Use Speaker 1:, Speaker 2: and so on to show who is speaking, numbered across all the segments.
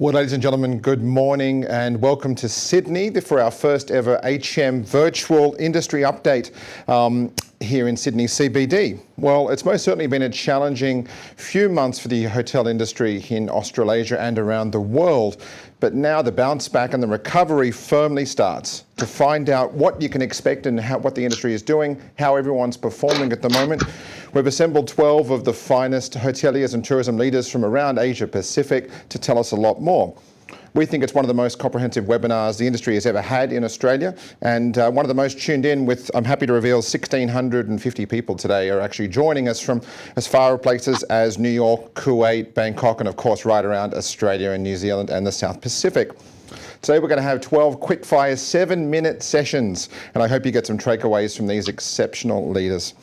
Speaker 1: Well, ladies and gentlemen, good morning and welcome to Sydney for our first ever HM virtual industry update here in Sydney CBD. Well, it's most certainly been a challenging few months for the hotel industry in Australasia and around the world. But now the bounce back and the recovery firmly starts. To find out what you can expect and what the industry is doing, how everyone's performing at the moment, we've assembled 12 of the finest hoteliers and tourism leaders from around Asia Pacific to tell us a lot more. We think it's one of the most comprehensive webinars the industry has ever had in Australia, and one of the most tuned in with, I'm happy to reveal, 1,650 people today are actually joining us from as far places as New York, Kuwait, Bangkok, and of course right around Australia and New Zealand and the South Pacific. Today we're going to have 12 quick-fire 7-minute sessions, and I hope you get some takeaways from these exceptional leaders.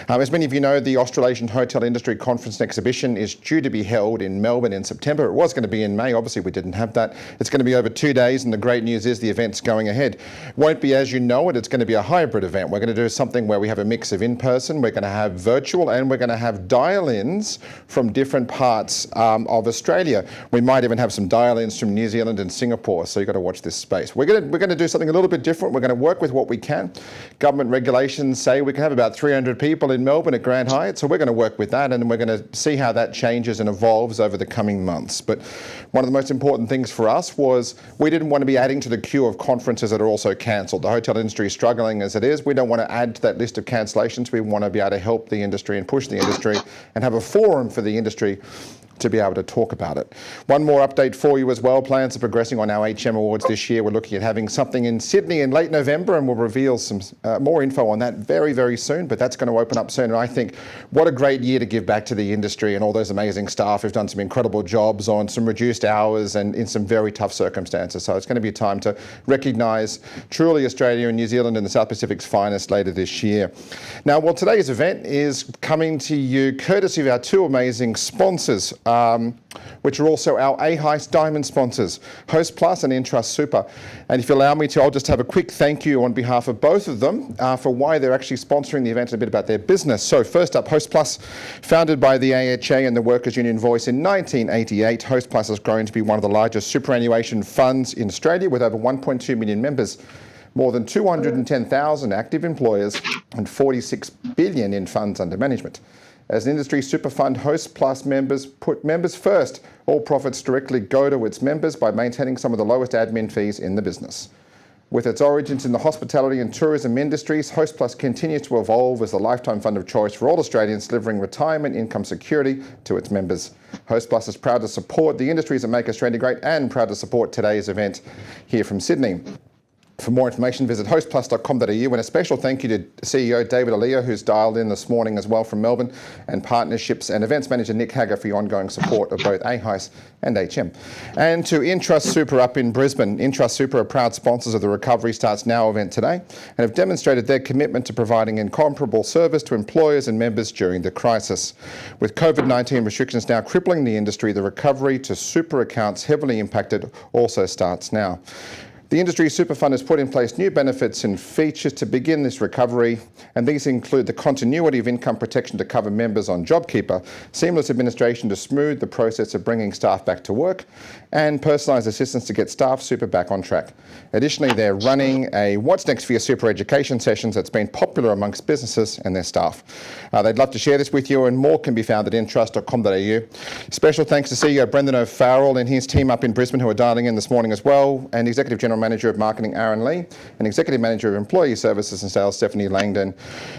Speaker 1: As many of you know, the Australasian Hotel Industry Conference and Exhibition is due to be held in Melbourne in September. It was going to be in May, obviously we didn't have that. It's going to be over 2 days, and the great news is the event's going ahead. It won't be as you know it, it's going to be a hybrid event. We're going to do something where we have a mix of in-person, we're going to have virtual, and we're going to have dial-ins from different parts of Australia. We might even have some dial-ins from New Zealand and Singapore, so you've got to watch this space. We're going to do something a little bit different. We're going to work with what we can. Government regulations say we can have about 300 people in Melbourne at Grand Hyatt, so we're going to work with that, and we're going to see how that changes and evolves over the coming months. But one of the most important things for us was we didn't want to be adding to the queue of conferences that are also cancelled. The hotel industry is struggling as it is. We don't want to add to that list of cancellations. We want to be able to help the industry and push the industry and have a forum for the industry to be able to talk about it. One more update for you as well. Plans are progressing on our HM Awards this year. We're looking at having something in Sydney in late November, and we'll reveal some more info on that very, very soon, but that's going to open up soon. And I think what a great year to give back to the industry and all those amazing staff who've done some incredible jobs on some reduced hours and in some very tough circumstances. So it's going to be a time to recognise truly Australia and New Zealand and the South Pacific's finest later this year. Now, well, today's event is coming to you courtesy of our two amazing sponsors, which are also our AHICE Diamond sponsors, Hostplus and Intrust Super. And if you allow me to, I'll just have a quick thank you on behalf of both of them for why they're actually sponsoring the event and a bit about their business. So first up, Hostplus, founded by the AHA and the Workers' Union Voice in 1988, Hostplus has grown to be one of the largest superannuation funds in Australia with over 1.2 million members, more than 210,000 active employers and 46 billion in funds under management. As an industry super fund, Hostplus members put members first. All profits directly go to its members by maintaining some of the lowest admin fees in the business. With its origins in the hospitality and tourism industries, Hostplus continues to evolve as the lifetime fund of choice for all Australians, delivering retirement income security to its members. Hostplus is proud to support the industries that make Australia great and proud to support today's event here from Sydney. For more information, visit hostplus.com.au, and a special thank you to CEO David Alia, who's dialed in this morning as well from Melbourne, and Partnerships and Events Manager Nick Hagger for your ongoing support of both AHICE and HM. And to Intrust Super up in Brisbane. Intrust Super are proud sponsors of the Recovery Starts Now event today and have demonstrated their commitment to providing incomparable service to employers and members during the crisis. With COVID-19 restrictions now crippling the industry, the recovery to super accounts heavily impacted also starts now. The Industry Super Fund has put in place new benefits and features to begin this recovery, and these include the continuity of income protection to cover members on JobKeeper, seamless administration to smooth the process of bringing staff back to work, and personalised assistance to get staff super back on track. Additionally, they're running a What's Next for Your Super education sessions that's been popular amongst businesses and their staff. They'd love to share this with you, and more can be found at intrust.com.au. Special thanks to CEO Brendan O'Farrell and his team up in Brisbane who are dialing in this morning as well, and Executive General Manager of Marketing Aaron Lee, and Executive Manager of Employee Services and Sales Stephanie Langdon.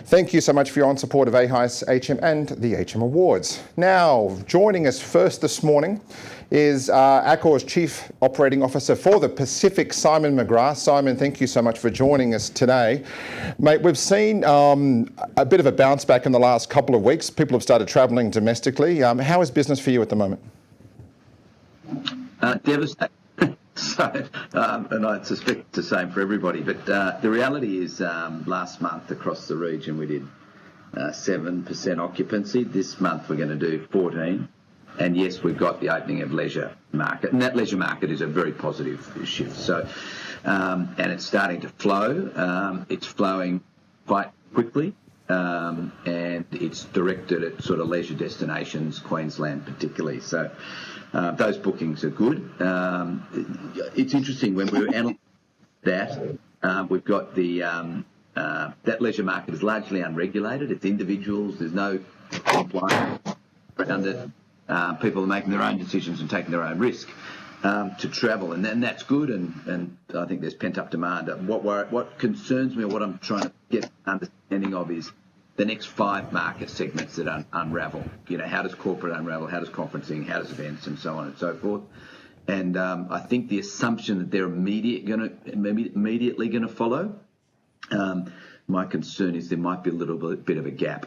Speaker 1: Thank you so much for your on support of AHICE, HM and the HM Awards. Now, joining us first this morning is Accor's Chief Operating Officer for the Pacific, Simon McGrath. Simon, thank you so much for joining us today. Mate, we've seen a bit of a bounce back in the last couple of weeks. People have started travelling domestically. How is business for you at the moment?
Speaker 2: Devastating. And I suspect the same for everybody. But the reality is last month across the region we did 7% occupancy. This month we're going to do 14%. And yes, we've got the opening of leisure market, and that leisure market is a very positive shift. So, and it's starting to flow. It's flowing quite quickly, and it's directed at sort of leisure destinations, Queensland particularly. So, those bookings are good. It's interesting when we're analysing that. We've got that leisure market is largely unregulated. It's individuals. There's no compliance around it. People are making their own decisions and taking their own risk to travel, and then that's good. And I think there's pent up demand. What concerns me, or what I'm trying to get understanding of, is the next 5 market segments that unravel. How does corporate unravel? How does conferencing? How does events, and so on and so forth. And I think the assumption that they're immediately going to follow. My concern is there might be a little bit of a gap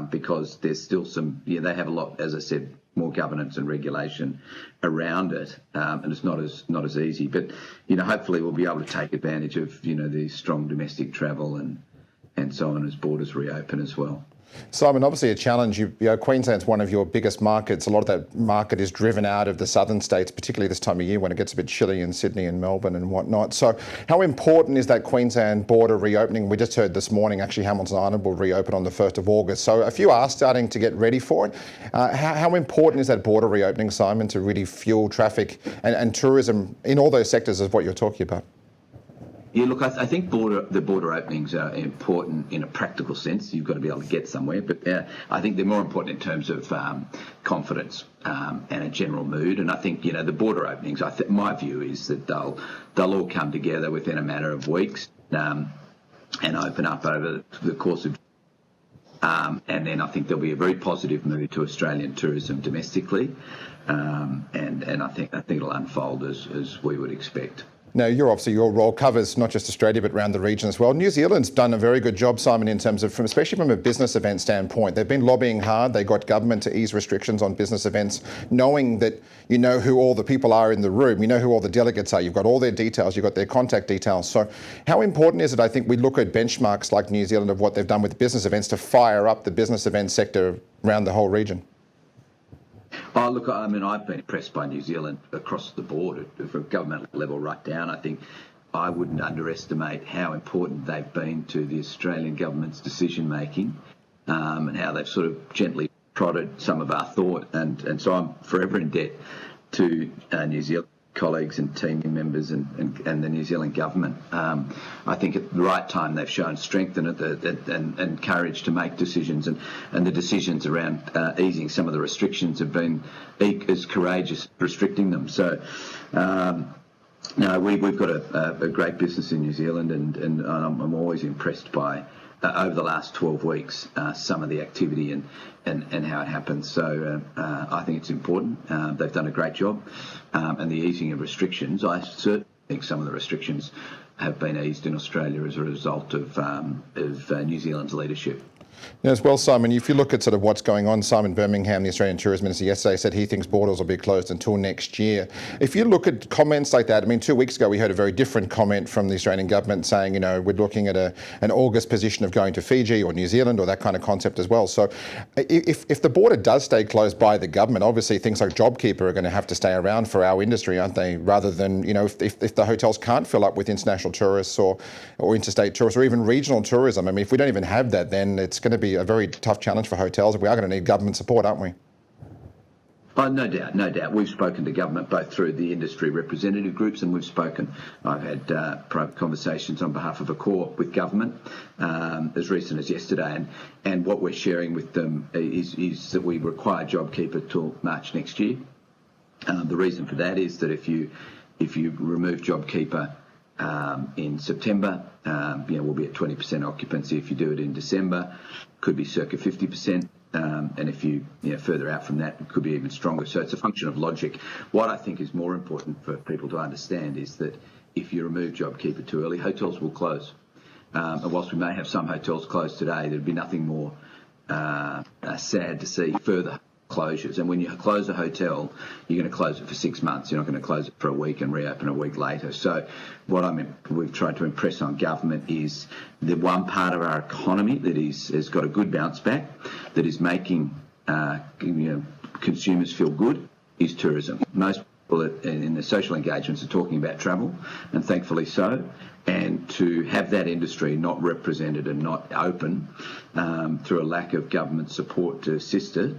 Speaker 2: because there's still some. They have a lot, as I said, more governance and regulation around it, and it's not as easy. But hopefully we'll be able to take advantage of the strong domestic travel and so on as borders reopen as well.
Speaker 1: Simon, obviously a challenge. Queensland's one of your biggest markets. A lot of that market is driven out of the southern states, particularly this time of year when it gets a bit chilly in Sydney and Melbourne and whatnot. So how important is that Queensland border reopening? We just heard this morning, actually, Hamilton Island will reopen on the 1st of August. So a few are starting to get ready for it. How important is that border reopening, Simon, to really fuel traffic and tourism in all those sectors of what you're talking about?
Speaker 2: Yeah, look, I think the border openings are important in a practical sense. You've got to be able to get somewhere, but I think they're more important in terms of confidence and a general mood. And I think the border openings. My view is that they'll all come together within a matter of weeks and open up over the course of. And then I think there'll be a very positive mood to Australian tourism domestically, and I think it'll unfold as we would expect.
Speaker 1: Now, your role covers not just Australia, but around the region as well. New Zealand's done a very good job, Simon, in terms of, especially from a business event standpoint. They've been lobbying hard. They got government to ease restrictions on business events, knowing that you know who all the people are in the room, you know who all the delegates are, you've got all their details, you've got their contact details. So how important is it, I think, we look at benchmarks like New Zealand of what they've done with business events to fire up the business event sector around the whole region?
Speaker 2: Oh, look, I mean, I've been impressed by New Zealand across the board, from government level right down. I think I wouldn't underestimate how important they've been to the Australian government's decision-making and how they've sort of gently prodded some of our thought. And so I'm forever in debt to New Zealand colleagues and team members and the New Zealand government. I think at the right time they've shown strength and courage to make decisions, and the decisions around easing some of the restrictions have been as courageous restricting them. So we've got a great business in New Zealand, and I'm always impressed by over the last 12 weeks some of the activity and how it happens. So I think it's important. They've done a great job. And the easing of restrictions, I certainly think some of the restrictions have been eased in Australia as a result of New Zealand's leadership.
Speaker 1: As well, Simon, if you look at sort of what's going on, Simon Birmingham, the Australian Tourism Minister, yesterday said he thinks borders will be closed until next year. If you look at comments like that, I mean, 2 weeks ago we heard a very different comment from the Australian government saying, we're looking at an August position of going to Fiji or New Zealand or that kind of concept as well. So if the border does stay closed by the government, obviously things like JobKeeper are going to have to stay around for our industry, aren't they? Rather than, if the hotels can't fill up with international tourists or interstate tourists or even regional tourism, I mean, if we don't even have that, then it's going to be a very tough challenge for hotels. We are going to need government support, aren't we?
Speaker 2: Oh, no doubt. We've spoken to government both through the industry representative groups, and I've had private conversations on behalf of Accor with government as recent as yesterday, and what we're sharing with them is that we require JobKeeper till March next year. The reason for that is that if you remove JobKeeper in September, we'll be at 20% occupancy. If you do it in December, could be circa 50%. And if you further out from that, it could be even stronger. So it's a function of logic. What I think is more important for people to understand is that if you remove JobKeeper too early, hotels will close. And whilst we may have some hotels closed today, there'd be nothing more sad to see further closures. And when you close a hotel, you're going to close it for 6 months. You're not going to close it for a week and reopen a week later. So we've tried to impress on government is the one part of our economy that has got a good bounce back, that is making consumers feel good, is tourism. Most people in the social engagements are talking about travel, and thankfully so. And to have that industry not represented and not open through a lack of government support to assist it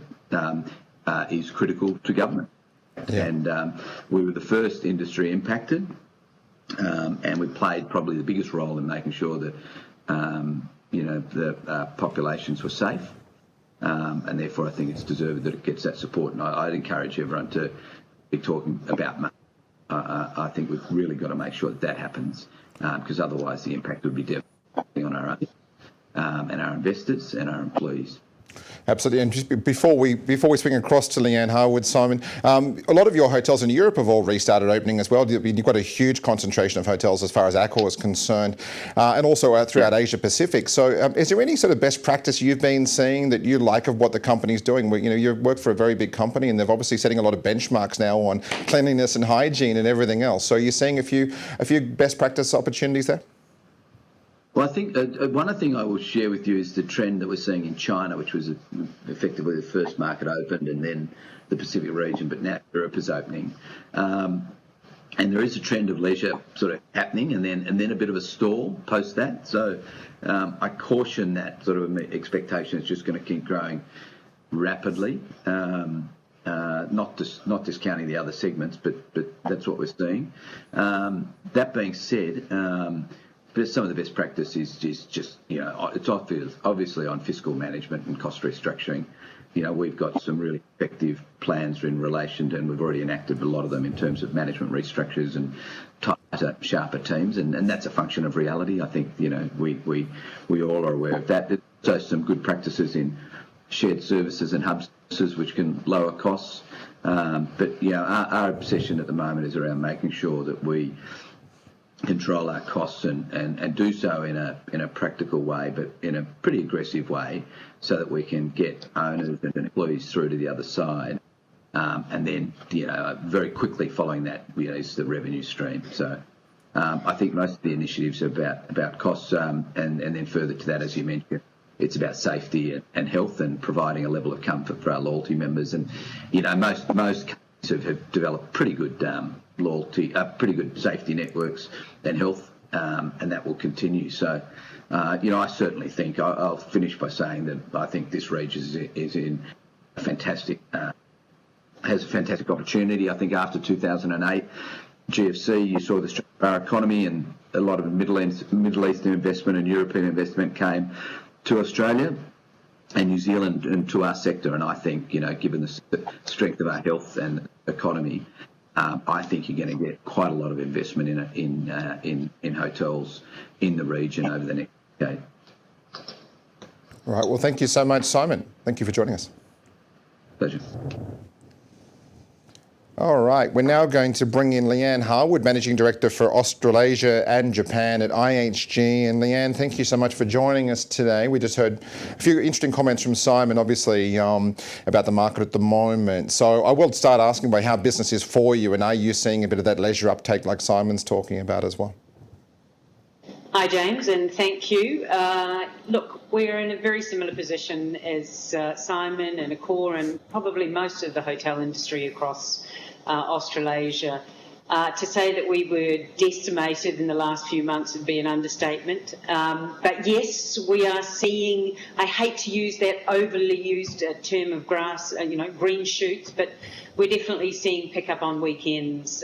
Speaker 2: is critical to government.
Speaker 1: Yeah.
Speaker 2: And we were the first industry impacted, and we played probably the biggest role in making sure that the populations were safe, and therefore I think it's deserved that it gets that support. And I'd encourage everyone to be talking about money. I think we've really got to make sure that happens, because otherwise the impact would be devastating on our own and our investors and our employees.
Speaker 1: Absolutely. And just before we swing across to Leanne, Harwood, Simon, a lot of your hotels in Europe have all restarted opening as well. You've got a huge concentration of hotels as far as Accor is concerned, and also throughout Asia Pacific. So is there any sort of best practice you've been seeing that you like of what the company's doing? You work for a very big company, and they're obviously setting a lot of benchmarks now on cleanliness and hygiene and everything else. So are you seeing a few best practice opportunities there?
Speaker 2: Well, I think one thing I will share with you is the trend that we're seeing in China, which was effectively the first market opened, and then the Pacific region, but now Europe is opening. And there is a trend of leisure sort of happening, and then a bit of a stall post that. So I caution that sort of expectation is just going to keep growing rapidly. Not discounting the other segments, but that's what we're seeing. That being said. But some of the best practice is just it's obviously on fiscal management and cost restructuring. We've got some really effective plans in relation to, and we've already enacted a lot of them in terms of management restructures and tighter, sharper teams, and that's a function of reality. I think we all are aware of that. There's also some good practices in shared services and hub services which can lower costs. But our obsession at the moment is around making sure that we control our costs and do so in a practical way, but in a pretty aggressive way, so that we can get owners and employees through to the other side, and then very quickly following that is the revenue stream. So I think most of the initiatives are about costs, and then further to that, as you mentioned, it's about safety and health and providing a level of comfort for our loyalty members. And most companies have developed pretty good pretty good safety networks and health, and that will continue. So, I certainly think I'll finish by saying that I think this region is in a fantastic, has a fantastic opportunity. I think after 2008 GFC, you saw the strength of our economy, and a lot of Middle Eastern investment and European investment came to Australia and New Zealand and to our sector. And I think, given the strength of our health and economy, I think you're going to get quite a lot of investment in hotels in the region over the next decade.
Speaker 1: All right. Well, thank you so much, Simon. Thank you for joining us.
Speaker 2: Pleasure.
Speaker 1: All right. We're now going to bring in Leanne Harwood, Managing Director for Australasia and Japan at IHG. And Leanne, thank you so much for joining us today. We just heard a few interesting comments from Simon, obviously, about the market at the moment. So I will start asking about how business is for you, and are you seeing a bit of that leisure uptake like Simon's talking about as well?
Speaker 3: Hi, James, and thank you. Look, we're in a very similar position as Simon and Accor and probably most of the hotel industry across Australasia. To say that we were decimated in the last few months would be an understatement. But yes, we are seeing, I hate to use that overly used term of green shoots, but we're definitely seeing pickup on weekends.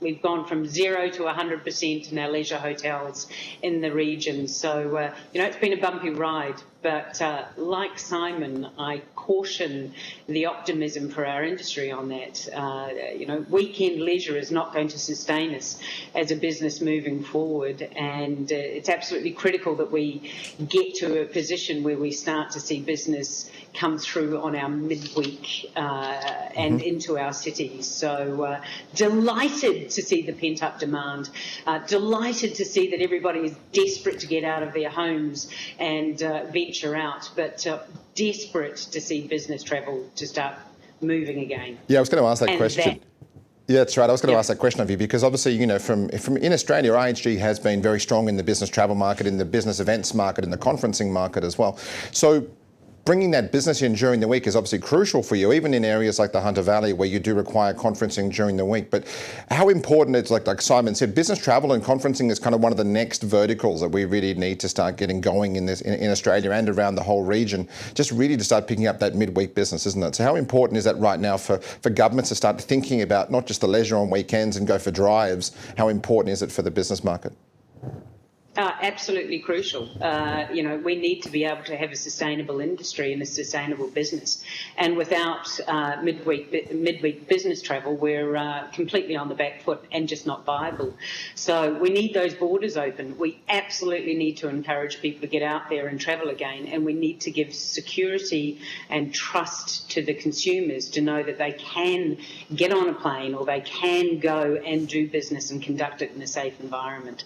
Speaker 3: We've gone from 0 to 100% in our leisure hotels in the region. So, it's been a bumpy ride. But like Simon, I caution the optimism for our industry on that. Weekend leisure is not going to sustain us as a business moving forward. And it's absolutely critical that we get to a position where we start to see business come through on our midweek and into our cities. So delighted to see the pent-up demand, delighted to see that everybody is desperate to get out of their homes and venture out, but desperate to see business travel to start moving again.
Speaker 1: Yeah, I was going to ask that question. Yeah, that's right. I was going to ask that question of you because obviously, from in Australia, IHG has been very strong in the business travel market, in the business events market, in the conferencing market as well. So bringing that business in during the week is obviously crucial for you, even in areas like the Hunter Valley where you do require conferencing during the week. But how important it's like Simon said, business travel and conferencing is kind of one of the next verticals that we really need to start getting going in Australia and around the whole region, just really to start picking up that midweek business, isn't it? So how important is that right now for governments to start thinking about not just the leisure on weekends and go for drives? How important is it for the business market?
Speaker 3: Absolutely crucial. We need to be able to have a sustainable industry and a sustainable business. And without midweek business travel, we're completely on the back foot and just not viable. So we need those borders open. We absolutely need to encourage people to get out there and travel again. And we need to give security and trust to the consumers to know that they can get on a plane or they can go and do business and conduct it in a safe environment.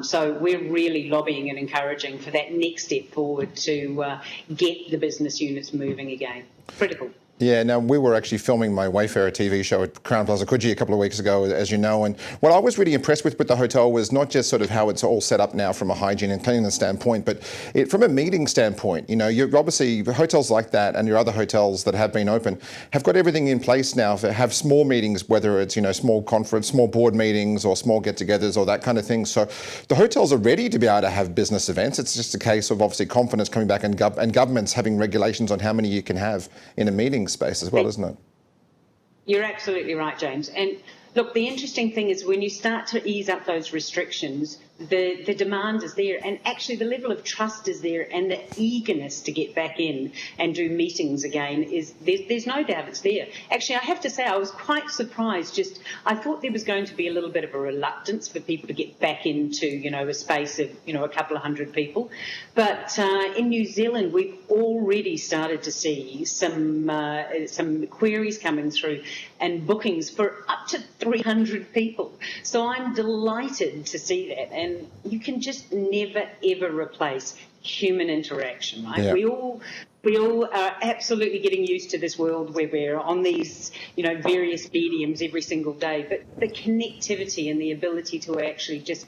Speaker 3: So we're really lobbying and encouraging for that next step forward to get the business units moving again. Critical.
Speaker 1: Yeah, now we were actually filming my Wayfarer TV show at Crown Plaza Coogee a couple of weeks ago, as you know, and what I was really impressed with the hotel was not just sort of how it's all set up now from a hygiene and cleanliness standpoint, but from a meeting standpoint. You're obviously, hotels like that and your other hotels that have been open have got everything in place now to have small meetings, whether it's, small conference, small board meetings or small get-togethers or that kind of thing. So the hotels are ready to be able to have business events. It's just a case of obviously confidence coming back and governments having regulations on how many you can have in a meeting space as well, isn't it?
Speaker 3: You're absolutely right, James. And look, the interesting thing is when you start to ease up those restrictions, the demand is there, and actually the level of trust is there, and the eagerness to get back in and do meetings again is there's no doubt it's there. Actually, I have to say I was quite surprised. I thought there was going to be a little bit of a reluctance for people to get back into a space of a couple of hundred people, but in New Zealand we've already started to see some queries coming through and bookings for up to 300 people. So I'm delighted to see that. And you can just never, ever replace human interaction, right?
Speaker 1: Yeah.
Speaker 3: We all are absolutely getting used to this world where we're on these, various mediums every single day. But the connectivity and the ability to actually just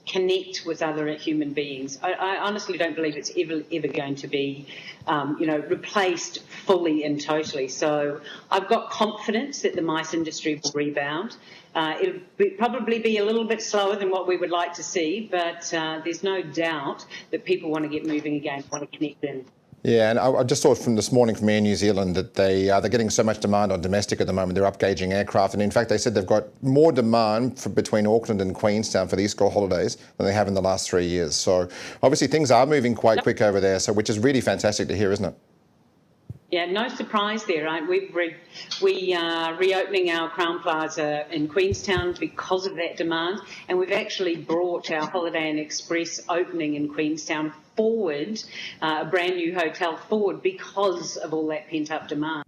Speaker 3: connect with other human beings, I honestly don't believe it's ever going to be, replaced fully and totally. So I've got confidence that the MICE industry will rebound. It'll probably be a little bit slower than what we would like to see, but there's no doubt that people want to get moving again, want to connect in.
Speaker 1: Yeah, and I just saw from this morning from Air New Zealand that they're getting so much demand on domestic at the moment. They're upgauging aircraft, and in fact, they said they've got more demand between Auckland and Queenstown for these school holidays than they have in the last 3 years. So obviously things are moving quite quick over there, which is really fantastic to hear, isn't it?
Speaker 3: Yeah, no surprise there, right? We are reopening our Crown Plaza in Queenstown because of that demand, and we've actually brought our Holiday Inn Express opening in Queenstown forward, a brand new hotel forward because of all that pent-up demand.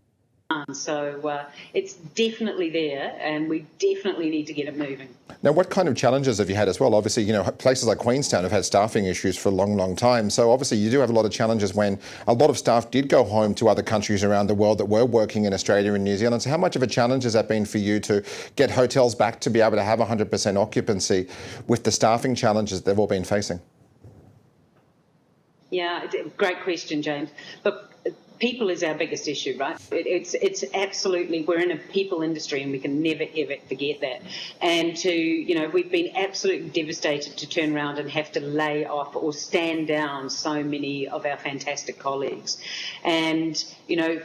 Speaker 3: So it's definitely there, and we definitely need to get it moving.
Speaker 1: Now, what kind of challenges have you had as well? Obviously, places like Queenstown have had staffing issues for a long, long time. So obviously you do have a lot of challenges when a lot of staff did go home to other countries around the world that were working in Australia and New Zealand. So how much of a challenge has that been for you to get hotels back to be able to have 100% occupancy with the staffing challenges they've all been facing?
Speaker 3: Yeah, great question, James. Look, people is our biggest issue, right? It's absolutely, we're in a people industry and we can never, ever forget that. And we've been absolutely devastated to turn around and have to lay off or stand down so many of our fantastic colleagues. And,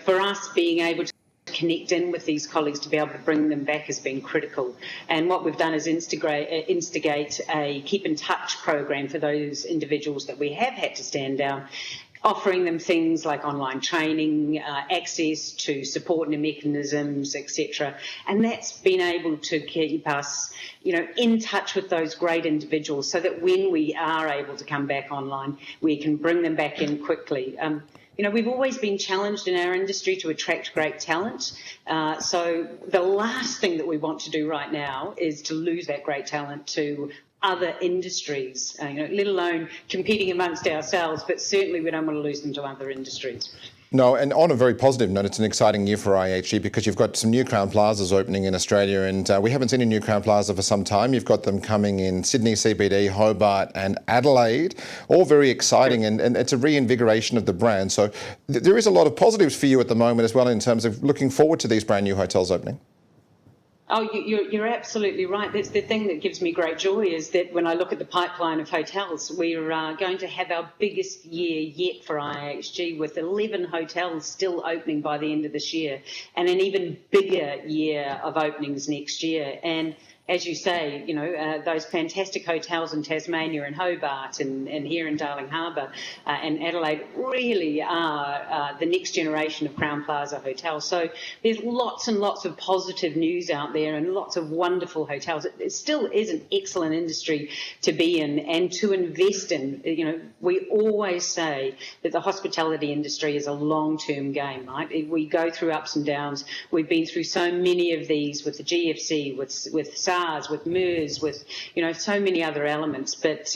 Speaker 3: for us being able to connect in with these colleagues to be able to bring them back has been critical. And what we've done is instigate a keep in touch program for those individuals that we have had to stand down, offering them things like online training, access to support and mechanisms, etc. And that's been able to keep us, in touch with those great individuals so that when we are able to come back online, we can bring them back in quickly. We've always been challenged in our industry to attract great talent. So the last thing that we want to do right now is to lose that great talent to other industries, let alone competing amongst ourselves, but certainly we don't want to lose them to other industries.
Speaker 1: No, and on a very positive note, it's an exciting year for IHG because you've got some new Crown Plazas opening in Australia, and we haven't seen a new Crown Plaza for some time. You've got them coming in Sydney CBD, Hobart and Adelaide, all very exciting, and it's a reinvigoration of the brand. So there is a lot of positives for you at the moment as well in terms of looking forward to these brand new hotels opening.
Speaker 3: Oh, you're absolutely right. That's the thing that gives me great joy is that when I look at the pipeline of hotels, we're going to have our biggest year yet for IHG with 11 hotels still opening by the end of this year and an even bigger year of openings next year. And as you say, those fantastic hotels in Tasmania and Hobart and here in Darling Harbour and Adelaide really are the next generation of Crown Plaza hotels. So there's lots and lots of positive news out there and lots of wonderful hotels. It still is an excellent industry to be in and to invest in. We always say that the hospitality industry is a long-term game, right? We go through ups and downs. We've been through so many of these with the GFC, with SARS, with MERS, with so many other elements, but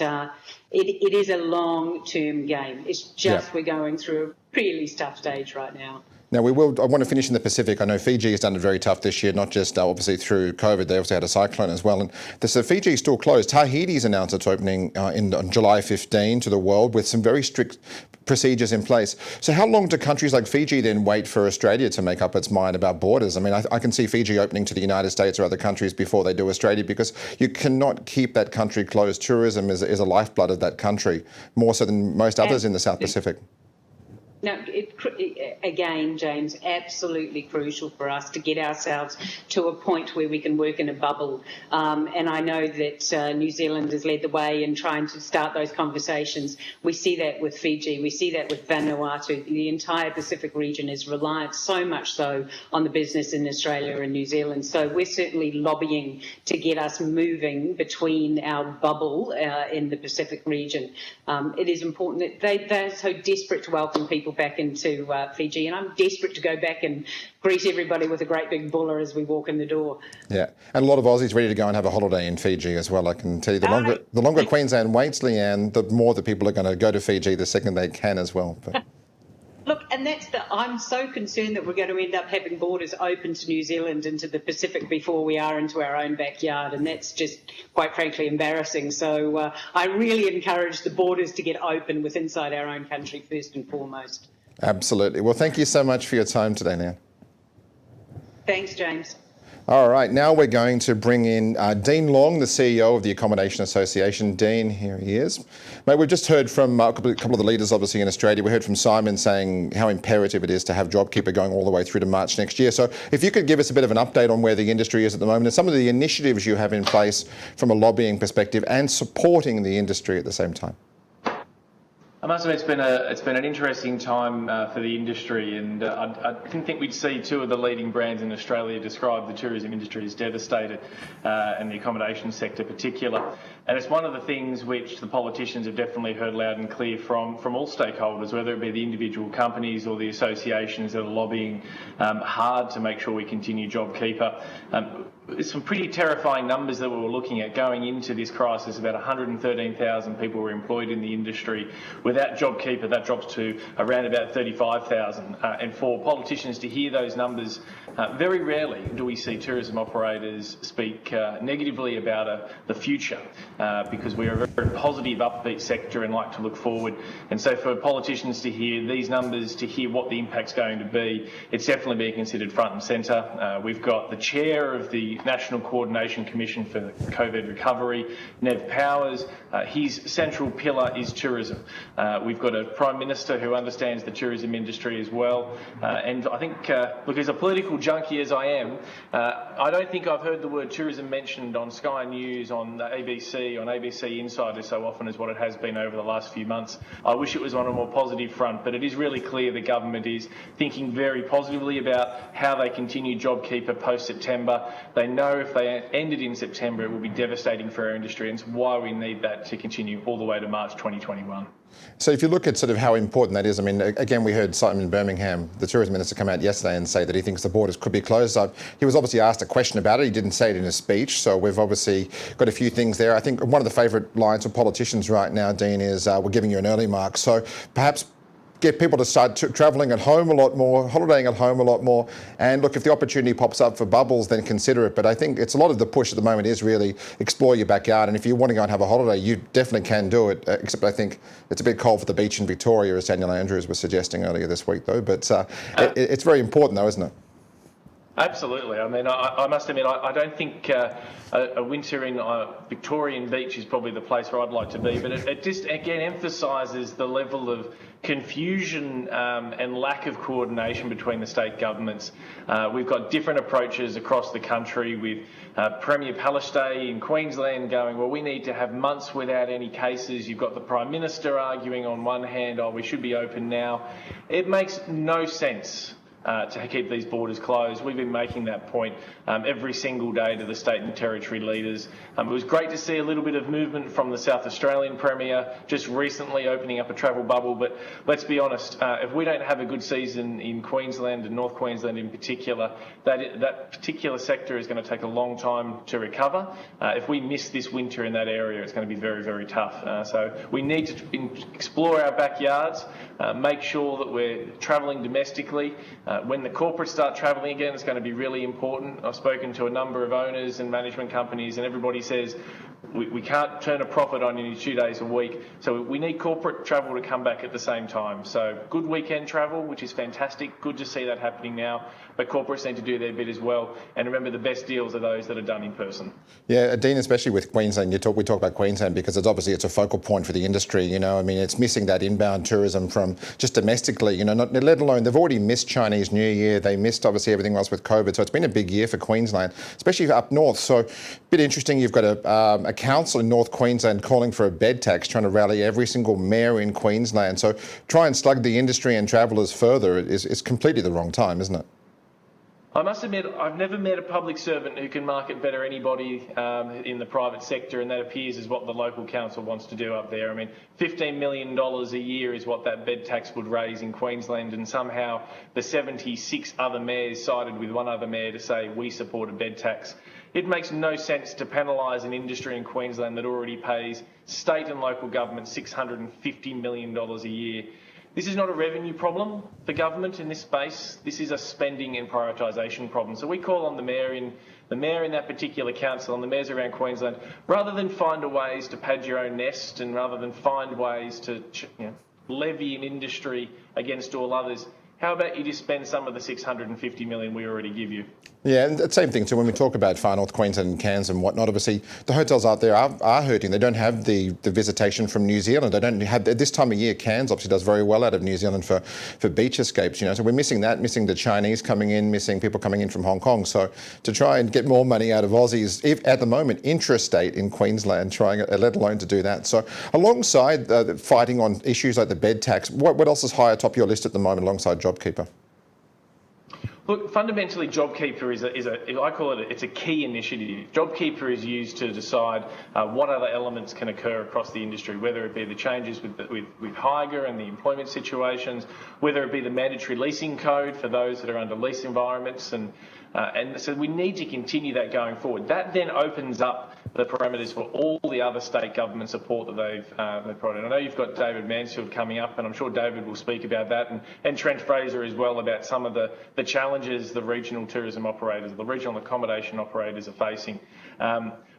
Speaker 3: it is a long-term game. It's just We're going through a really tough stage right now.
Speaker 1: Now, I want to finish in the Pacific. I know Fiji has done it very tough this year, not just obviously through COVID. They also had a cyclone as well. And so Fiji is still closed. Tahiti's announced its opening on July 15 to the world with some very strict procedures in place. So how long do countries like Fiji then wait for Australia to make up its mind about borders? I mean, I can see Fiji opening to the United States or other countries before they do Australia because you cannot keep that country closed. Tourism is a lifeblood of that country, more so than most others in the South Pacific.
Speaker 3: No, again, James, absolutely crucial for us to get ourselves to a point where we can work in a bubble. And I know that New Zealand has led the way in trying to start those conversations. We see that with Fiji. We see that with Vanuatu. The entire Pacific region is reliant so much so on the business in Australia and New Zealand. So we're certainly lobbying to get us moving between our bubble in the Pacific region. It is important that they're so desperate to welcome people back into Fiji, and I'm desperate to go back and greet everybody with a great big buller as we walk in the door. Yeah,
Speaker 1: and a lot of Aussies ready to go and have a holiday in Fiji as well. I can tell you, the longer Queensland waits, Leanne, the more the people are going to go to Fiji the second they can as well. But.
Speaker 3: Look, and I'm so concerned that we're going to end up having borders open to New Zealand and to the Pacific before we are into our own backyard, and that's just, quite frankly, embarrassing. So I really encourage the borders to get open with inside our own country first and foremost.
Speaker 1: Absolutely. Well, thank you so much for your time today, Leanne.
Speaker 3: Thanks, James.
Speaker 1: All right, now we're going to bring in Dean Long, the CEO of the Accommodation Association. Dean, here he is. Mate, we've just heard from a couple of the leaders, obviously, in Australia. We heard from Simon saying how imperative it is to have JobKeeper going all the way through to March next year. So if you could give us a bit of an update on where the industry is at the moment and some of the initiatives you have in place from a lobbying perspective and supporting the industry at the same time.
Speaker 4: I must admit it's been an interesting time for the industry, and I didn't think we'd see two of the leading brands in Australia describe the tourism industry as devastated, and the accommodation sector particular. And it's one of the things which the politicians have definitely heard loud and clear from all stakeholders, whether it be the individual companies or the associations that are lobbying hard to make sure we continue JobKeeper. There's some pretty terrifying numbers that we were looking at going into this crisis. About 113,000 people were employed in the industry. Without JobKeeper, that drops to around about 35,000. And for politicians to hear those numbers, very rarely do we see tourism operators speak negatively about the future, because we are a very positive, upbeat sector and like to look forward. And so for politicians to hear these numbers, to hear what the impact's going to be, it's definitely being considered front and centre. We've got the chair of the National Coordination Commission for COVID Recovery, Nev Powers. His central pillar is tourism. We've got a Prime Minister who understands the tourism industry as well. And I think, look, as a political junkie as I am, I don't think I've heard the word tourism mentioned on Sky News, on ABC, on ABC Insider so often as what it has been over the last few months. I wish it was on a more positive front, but it is really clear the government is thinking very positively about how they continue JobKeeper post-September. They know if they ended in September, it will be devastating for our industry, and it's why we need that to continue all the way to March 2021.
Speaker 1: So if you look at sort of how important that is, I mean, again, we heard Simon Birmingham, the tourism minister, come out yesterday and say that he thinks the borders could be closed. He was obviously asked a question about it. He didn't say it in his speech. So we've obviously got a few things there. I think one of the favourite lines of politicians right now, Dean, is we're giving you an early mark. So perhaps get people to start travelling at home a lot more, holidaying at home a lot more. And look, if the opportunity pops up for bubbles, then consider it. But I think it's a lot of the push at the moment is really explore your backyard. And if you want to go and have a holiday, you definitely can do it. Except I think it's a bit cold for the beach in Victoria, as Daniel Andrews was suggesting earlier this week, though. But it's very important, though, isn't it?
Speaker 4: Absolutely. I mean, I must admit, I don't think a winter in Victorian Beach is probably the place where I'd like to be, but it just, again, emphasises the level of confusion and lack of coordination between the state governments. We've got different approaches across the country, with Premier Palistay in Queensland going, well, we need to have months without any cases. You've got the Prime Minister arguing on one hand, oh, we should be open now. It makes no sense to keep these borders closed. We've been making that point every single day to the state and territory leaders. It was great to see a little bit of movement from the South Australian Premier just recently opening up a travel bubble, but let's be honest, if we don't have a good season in Queensland and North Queensland in particular, that particular sector is going to take a long time to recover. If we miss this winter in that area, it's going to be very, very tough. So we need to explore our backyards, make sure that we're travelling domestically. When the corporates start travelling again, it's going to be really important. I've spoken to a number of owners and management companies, and everybody says we can't turn a profit on you 2 days a week. So we need corporate travel to come back at the same time. So good weekend travel, which is fantastic. Good to see that happening now. But corporates need to do their bit as well. And remember, the best deals are those that are done in person. Yeah,
Speaker 1: Dean, especially with Queensland, we talk about Queensland because it's a focal point for the industry. You know, I mean, it's missing that inbound tourism from just domestically. You know, let alone they've already missed Chinese New Year. They missed obviously everything else with COVID. So it's been a big year for Queensland, especially up north. So a bit interesting. You've got a council in North Queensland calling for a bed tax, trying to rally every single mayor in Queensland. So try and slug the industry and travellers further is completely the wrong time, isn't it?
Speaker 4: I must admit, I've never met a public servant who can market better anybody in the private sector, and that appears is what the local council wants to do up there. I mean, $15 million a year is what that bed tax would raise in Queensland, and somehow the 76 other mayors sided with one other mayor to say we support a bed tax. It makes no sense to penalise an industry in Queensland that already pays state and local government $650 million a year. This is not a revenue problem for government in this space. This is a spending and prioritisation problem. So we call on the mayor in that particular council and the mayors around Queensland, rather than find ways to pad your own nest and rather than find ways to levy an industry against all others, how about you just spend some of the $650 million we already give you?
Speaker 1: Yeah, and the same thing too when we talk about Far North Queensland and Cairns and whatnot. Obviously, the hotels out there are hurting. They don't have the visitation from New Zealand. They don't have, at this time of year, Cairns obviously does very well out of New Zealand for beach escapes. You know, so we're missing that, missing the Chinese coming in, missing people coming in from Hong Kong. So to try and get more money out of Aussies, if at the moment intrastate in Queensland, trying let alone to do that. So alongside fighting on issues like the bed tax, what else is high atop your list at the moment alongside JobKeeper?
Speaker 4: Look, fundamentally, JobKeeper I call it, it's a key initiative. JobKeeper is used to decide what other elements can occur across the industry, whether it be the changes with HIGA and the employment situations, whether it be the mandatory leasing code for those that are under lease environments, and so we need to continue that going forward. That then opens up the parameters for all the other state government support that they've provided. I know you've got David Mansfield coming up, and I'm sure David will speak about that, and Trent Fraser as well, about some of the challenges the regional tourism operators, the regional accommodation operators are facing.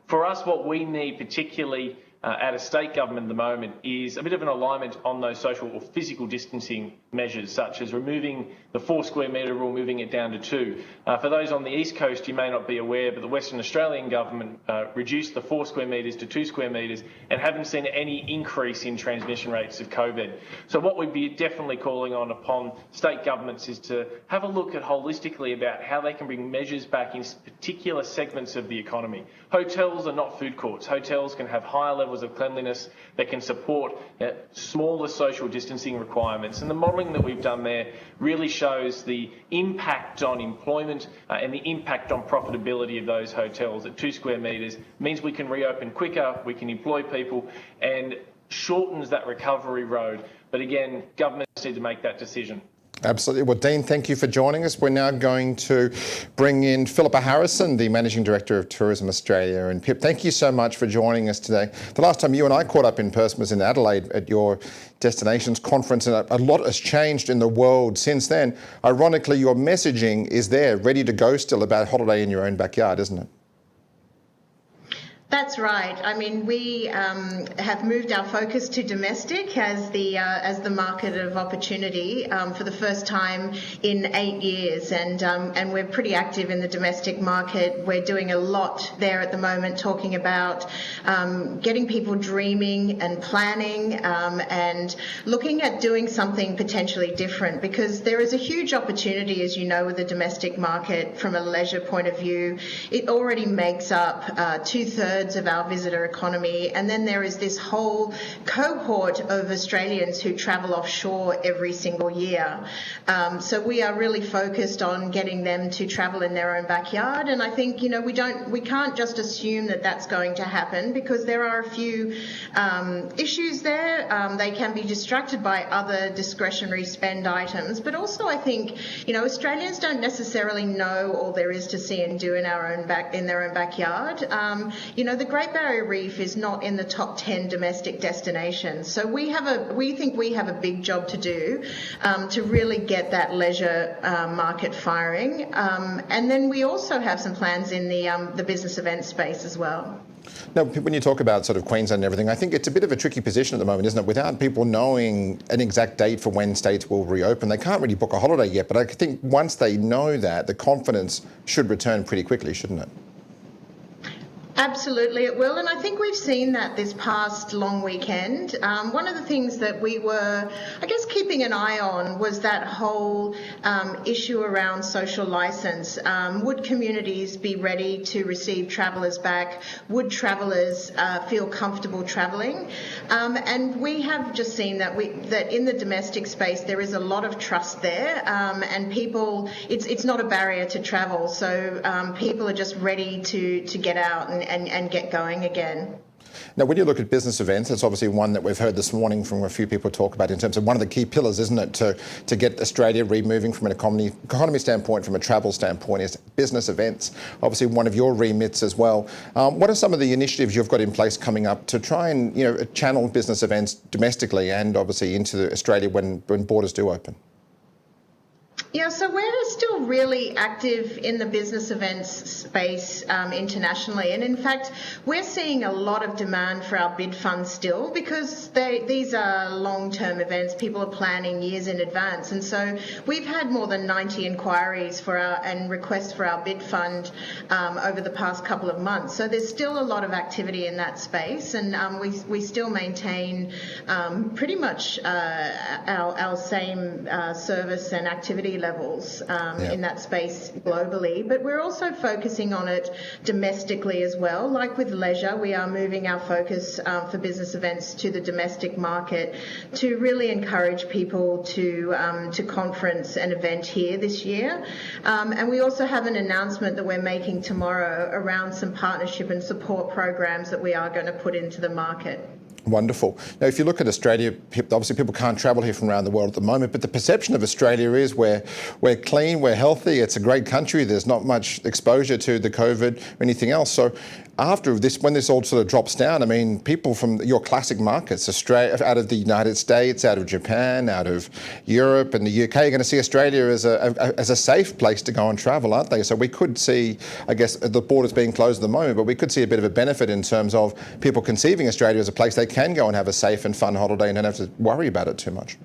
Speaker 4: For us, what we need particularly at a state government at the moment is a bit of an alignment on those social or physical distancing measures, such as removing the 4 square metre rule, moving it down to 2. For those on the East Coast, you may not be aware, but the Western Australian government reduced the 4 square metres to 2 square metres and haven't seen any increase in transmission rates of COVID. So what we'd be definitely calling on upon state governments is to have a look at holistically about how they can bring measures back in particular segments of the economy. Hotels are not food courts. Hotels can have higher levels of cleanliness that can support smaller social distancing requirements. And the modelling that we've done there really shows the impact on employment and the impact on profitability of those hotels at 2 square metres means we can reopen quicker, we can employ people, and shortens that recovery road. But again, governments need to make that decision.
Speaker 1: Absolutely. Well, Dean, thank you for joining us. We're now going to bring in Philippa Harrison, the Managing Director of Tourism Australia. And Pip, thank you so much for joining us today. The last time you and I caught up in person was in Adelaide at your Destinations Conference, and a lot has changed in the world since then. Ironically, your messaging is there, ready to go still, about holiday in your own backyard, isn't it?
Speaker 5: That's right. I mean, we have moved our focus to domestic as the market of opportunity for the first time in 8 years, and we're pretty active in the domestic market. We're doing a lot there at the moment, talking about getting people dreaming and planning and looking at doing something potentially different, because there is a huge opportunity, as you know, with the domestic market from a leisure point of view. It already makes up 2/3 of our visitor economy, and then there is this whole cohort of Australians who travel offshore every single year. So we are really focused on getting them to travel in their own backyard, and I think, you know, we can't just assume that that's going to happen, because there are a few issues there. They can be distracted by other discretionary spend items, but also I think, you know, Australians don't necessarily know all there is to see and do in their own backyard. You know, the Great Barrier Reef is not in the top 10 domestic destinations, so we think we have a big job to do to really get that leisure market firing, and then we also have some plans in the business event space as well.
Speaker 1: Now, when you talk about sort of Queensland and everything, I think it's a bit of a tricky position at the moment, isn't it? Without people knowing an exact date for when states will reopen, they can't really book a holiday yet. But I think once they know that, the confidence should return pretty quickly, shouldn't it?
Speaker 5: Absolutely, it will, and I think we've seen that this past long weekend. One of the things that we were, I guess, keeping an eye on was that whole issue around social licence. Would communities be ready to receive travellers back? Would travellers feel comfortable travelling? And we have just seen that in the domestic space there is a lot of trust there, and people, it's not a barrier to travel, so people are just ready to get out and get going again.
Speaker 1: Now, when you look at business events, it's obviously one that we've heard this morning from a few people talk about in terms of one of the key pillars, isn't it, to get Australia removing from an economy standpoint, from a travel standpoint, is business events. Obviously, one of your remits as well. What are some of the initiatives you've got in place coming up to try and, you know, channel business events domestically and obviously into Australia when borders do open?
Speaker 5: Yeah, so we're still really active in the business events space internationally, and in fact we're seeing a lot of demand for our bid funds still, because these are long-term events. People are planning years in advance, and so we've had more than 90 inquiries and requests for our bid fund over the past couple of months. So there's still a lot of activity in that space, and we still maintain pretty much our same service and activity levels in that space globally, but we're also focusing on it domestically as well. Like with leisure, we are moving our focus for business events to the domestic market to really encourage people to conference and event here this year. And we also have an announcement that we're making tomorrow around some partnership and support programs that we are going to put into the market.
Speaker 1: Wonderful. Now, if you look at Australia, obviously people can't travel here from around the world at the moment, but the perception of Australia is we're clean, we're healthy, it's a great country, there's not much exposure to the COVID or anything else. So after this, when this all sort of drops down, I mean, people from your classic markets, Australia, out of the United States, out of Japan, out of Europe and the UK, are going to see Australia as a safe place to go and travel, aren't they? So we could see, I guess, the borders being closed at the moment, but we could see a bit of a benefit in terms of people conceiving Australia as a place they can go and have a safe and fun holiday and don't have to worry about it too much.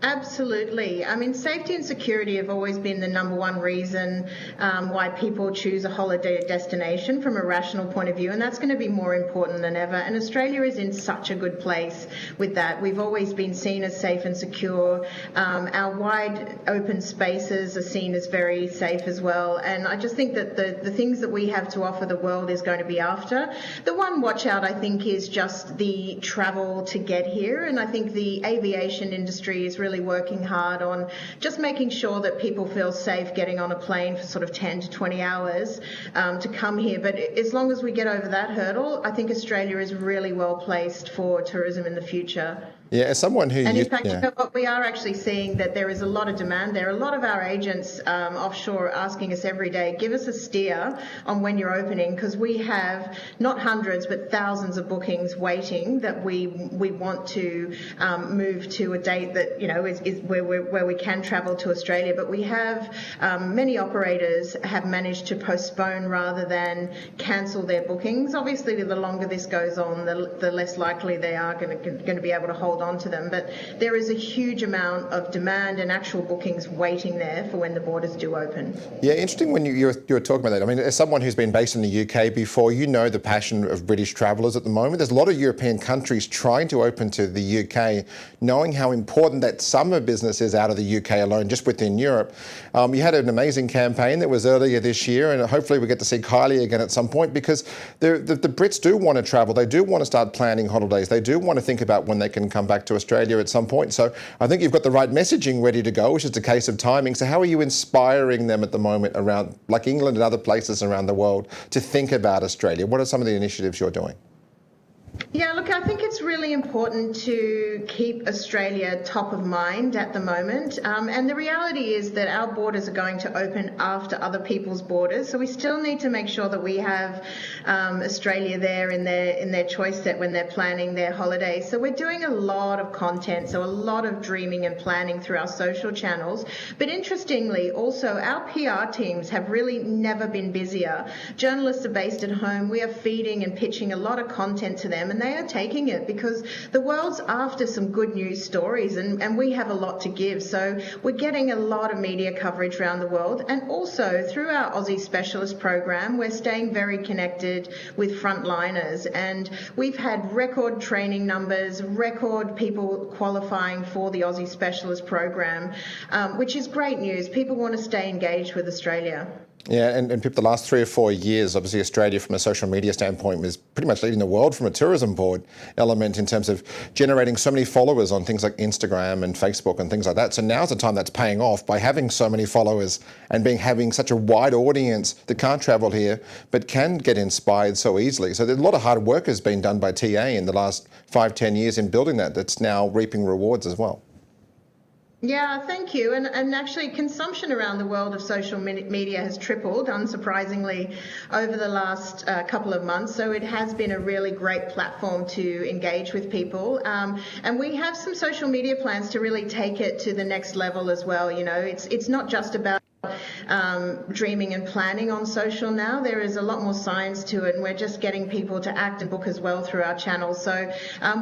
Speaker 5: Absolutely. I mean, safety and security have always been the number one reason why people choose a holiday destination from a rational point of view, and that's going to be more important than ever. And Australia is in such a good place with that. We've always been seen as safe and secure. Our wide open spaces are seen as very safe as well. And I just think that the things that we have to offer the world is going to be after. The one watch out, I think, is just the travel to get here. And I think the aviation industry is really working hard on just making sure that people feel safe getting on a plane for sort of 10 to 20 hours to come here. But as long as we get over that hurdle, I think Australia is really well placed for tourism in the future.
Speaker 1: Yeah, as someone who...
Speaker 5: And in fact, you know what, we are actually seeing that there is a lot of demand there. A lot of our agents offshore are asking us every day, give us a steer on when you're opening, because we have not hundreds but thousands of bookings waiting that we want to move to a date that, you know, is where we can travel to Australia. But we have many operators have managed to postpone rather than cancel their bookings. Obviously, the longer this goes on, the less likely they are going to be able to hold on to them. But there is a huge amount of demand and actual bookings waiting there for when the borders do open.
Speaker 1: Yeah, interesting when you were talking about that. I mean, as someone who's been based in the UK before, you know the passion of British travellers at the moment. There's a lot of European countries trying to open to the UK, knowing how important that summer business is out of the UK alone, just within Europe. You had an amazing campaign that was earlier this year, and hopefully we get to see Kylie again at some point, because the Brits do want to travel. They do want to start planning holidays. They do want to think about when they can come back to Australia at some point. So I think you've got the right messaging ready to go, which is a case of timing. So how are you inspiring them at the moment around, like England and other places around the world, to think about Australia? What are some of the initiatives you're doing?
Speaker 5: Yeah, look, I think it's really important to keep Australia top of mind at the moment. And the reality is that our borders are going to open after other people's borders. So we still need to make sure that we have Australia there in their choice set when they're planning their holidays. So we're doing a lot of content, so a lot of dreaming and planning through our social channels. But interestingly, also our PR teams have really never been busier. Journalists are based at home. We are feeding and pitching a lot of content to them, and they are taking it because the world's after some good news stories, and we have a lot to give. So we're getting a lot of media coverage around the world, and also through our Aussie Specialist program, we're staying very connected with frontliners, and we've had record training numbers, record people qualifying for the Aussie Specialist program, which is great news. People want to stay engaged with Australia.
Speaker 1: Yeah, and Pip, the last 3 or 4 years, obviously Australia from a social media standpoint is pretty much leading the world from a tourism board element in terms of generating so many followers on things like Instagram and Facebook and things like that. So now's the time that's paying off by having so many followers and having such a wide audience that can't travel here but can get inspired so easily. So there's a lot of hard work has been done by TA in the last 5-10 years in building that's now reaping rewards as well.
Speaker 5: Yeah, thank you. And actually, consumption around the world of social media has tripled, unsurprisingly, over the last couple of months. So it has been a really great platform to engage with people. And we have some social media plans to really take it to the next level as well. You know, it's not just about dreaming and planning on social now. There is a lot more science to it, and we're just getting people to act and book as well through our channels. So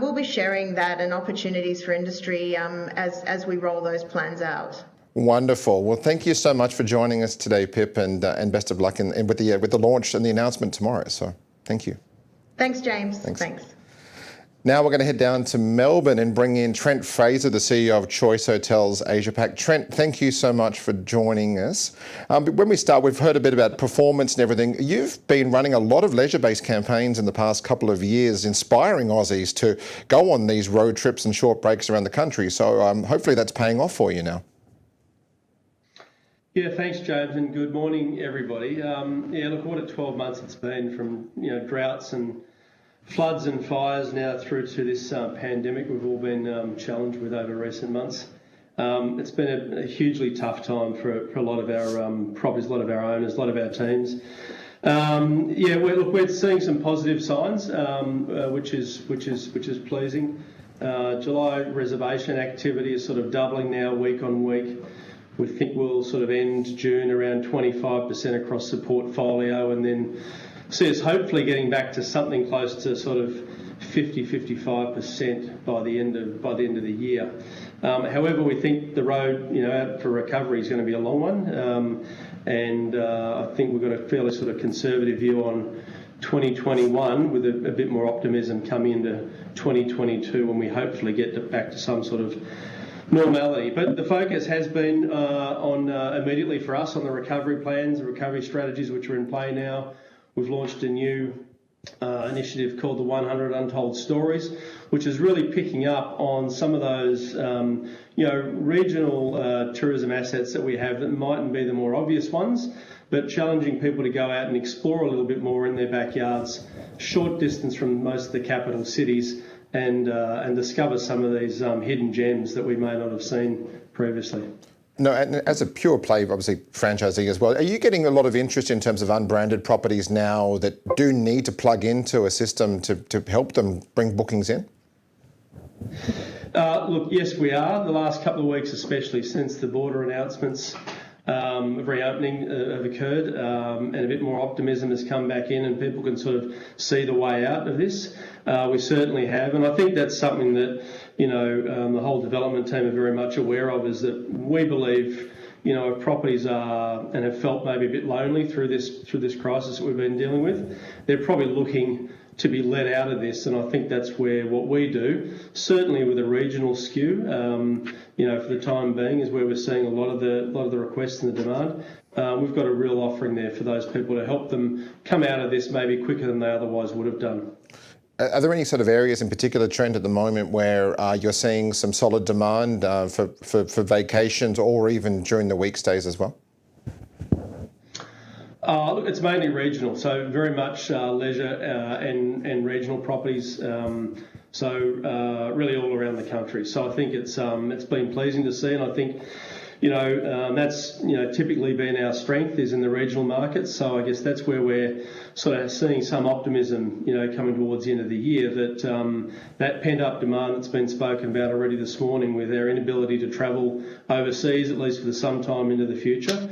Speaker 5: we'll be sharing that and opportunities for industry as we roll those plans out.
Speaker 1: Wonderful. Well, thank you so much for joining us today, Pip, and best of luck with the launch and the announcement tomorrow. So thank you.
Speaker 5: Thanks, James. Thanks.
Speaker 1: Now we're going to head down to Melbourne and bring in Trent Fraser, the CEO of Choice Hotels Asia Pac. Trent, thank you so much for joining us. But when we start, we've heard a bit about performance and everything. You've been running a lot of leisure-based campaigns in the past couple of years, inspiring Aussies to go on these road trips and short breaks around the country. So hopefully that's paying off for you now.
Speaker 6: Yeah, thanks, James, and good morning, everybody. Look, what a 12 months it's been, from droughts and floods and fires now through to this pandemic we've all been challenged with over recent months. It's been a hugely tough time for a lot of our properties, a lot of our owners, a lot of our teams. We're seeing some positive signs, which is pleasing. July reservation activity is sort of doubling now week on week. We think we'll sort of end June around 25% across the portfolio, and then see us hopefully getting back to something close to sort of 50-55% by the end of the year. However, we think the road out for recovery is going to be a long one, and I think we've got a fairly sort of conservative view on 2021 with a bit more optimism coming into 2022 when we hopefully get back to some sort of normality. But the focus has been on immediately for us on the recovery plans, the recovery strategies which are in play now. We've launched a new initiative called the 100 Untold Stories, which is really picking up on some of those regional tourism assets that we have that mightn't be the more obvious ones, but challenging people to go out and explore a little bit more in their backyards, short distance from most of the capital cities, and discover some of these hidden gems that we may not have seen previously.
Speaker 1: No, and as a pure play, obviously, franchisee as well, are you getting a lot of interest in terms of unbranded properties now that do need to plug into a system to help them bring bookings in?
Speaker 6: Look, yes, we are. The last couple of weeks, especially since the border announcements of reopening have occurred, and a bit more optimism has come back in, and people can sort of see the way out of this. We certainly have, and I think that's something that the whole development team are very much aware of, is that we believe if properties are and have felt maybe a bit lonely through this crisis that we've been dealing with, they're probably looking to be let out of this, and I think that's where what we do, certainly with a regional skew, for the time being, is where we're seeing a lot of the requests and the demand. We've got a real offering there for those people to help them come out of this maybe quicker than they otherwise would have done.
Speaker 1: Are there any sort of areas in particular, Trent, at the moment where you're seeing some solid demand for vacations, or even during the weekstays as well?
Speaker 6: Look, it's mainly regional, so very much leisure and regional properties. Really all around the country. So I think it's been pleasing to see, and I think that's typically been our strength, is in the regional markets. So I guess that's where we're sort of seeing some optimism, coming towards the end of the year, that that pent-up demand that's been spoken about already this morning, with our inability to travel overseas, at least for some time into the future,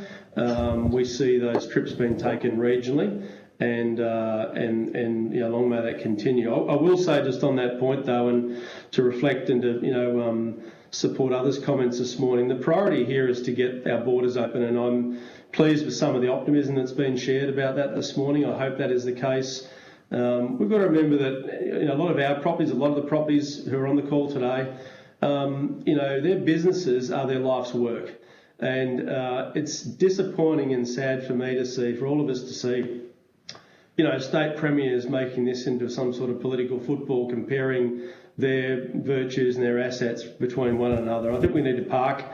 Speaker 6: we see those trips being taken regionally, and long may that continue. I will say, just on that point though, and to reflect and to support others' comments this morning, the priority here is to get our borders open, and I'm pleased with some of the optimism that's been shared about that this morning. I hope that is the case. We've got to remember that a lot of our properties, a lot of the properties who are on the call today, their businesses are their life's work, and it's disappointing and sad for me to see, for all of us to see, state premiers making this into some sort of political football, comparing their virtues and their assets between one another. I think we need to park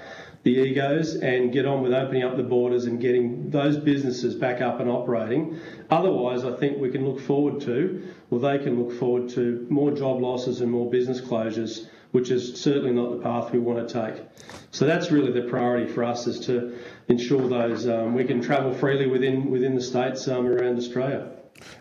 Speaker 6: the egos and get on with opening up the borders and getting those businesses back up and operating. Otherwise, I think we can look forward to, or they can look forward to, more job losses and more business closures, which is certainly not the path we want to take. So that's really the priority for us, is to ensure those we can travel freely within the states around Australia.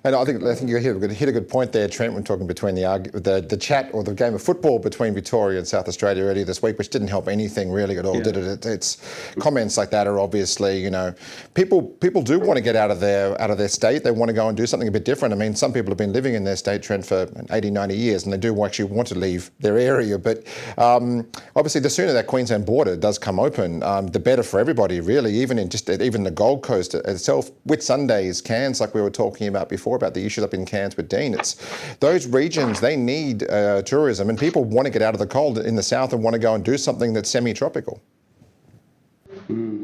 Speaker 1: And I think you hit a good point there, Trent, when talking between the chat or the game of football between Victoria and South Australia earlier this week, which didn't help anything really at all, did it? It's comments like that are obviously, people do want to get out of their state. They want to go and do something a bit different. I mean, some people have been living in their state, Trent, for 80, 90 years, and they do actually want to leave their area. But obviously, the sooner that Queensland border does come open, the better for everybody, really. Even the Gold Coast itself, with Sundays, Cairns, like we were talking about before, about the issues up in Cairns with Dean. It's those regions, they need tourism, and people want to get out of the cold in the south and want to go and do something that's semi-tropical.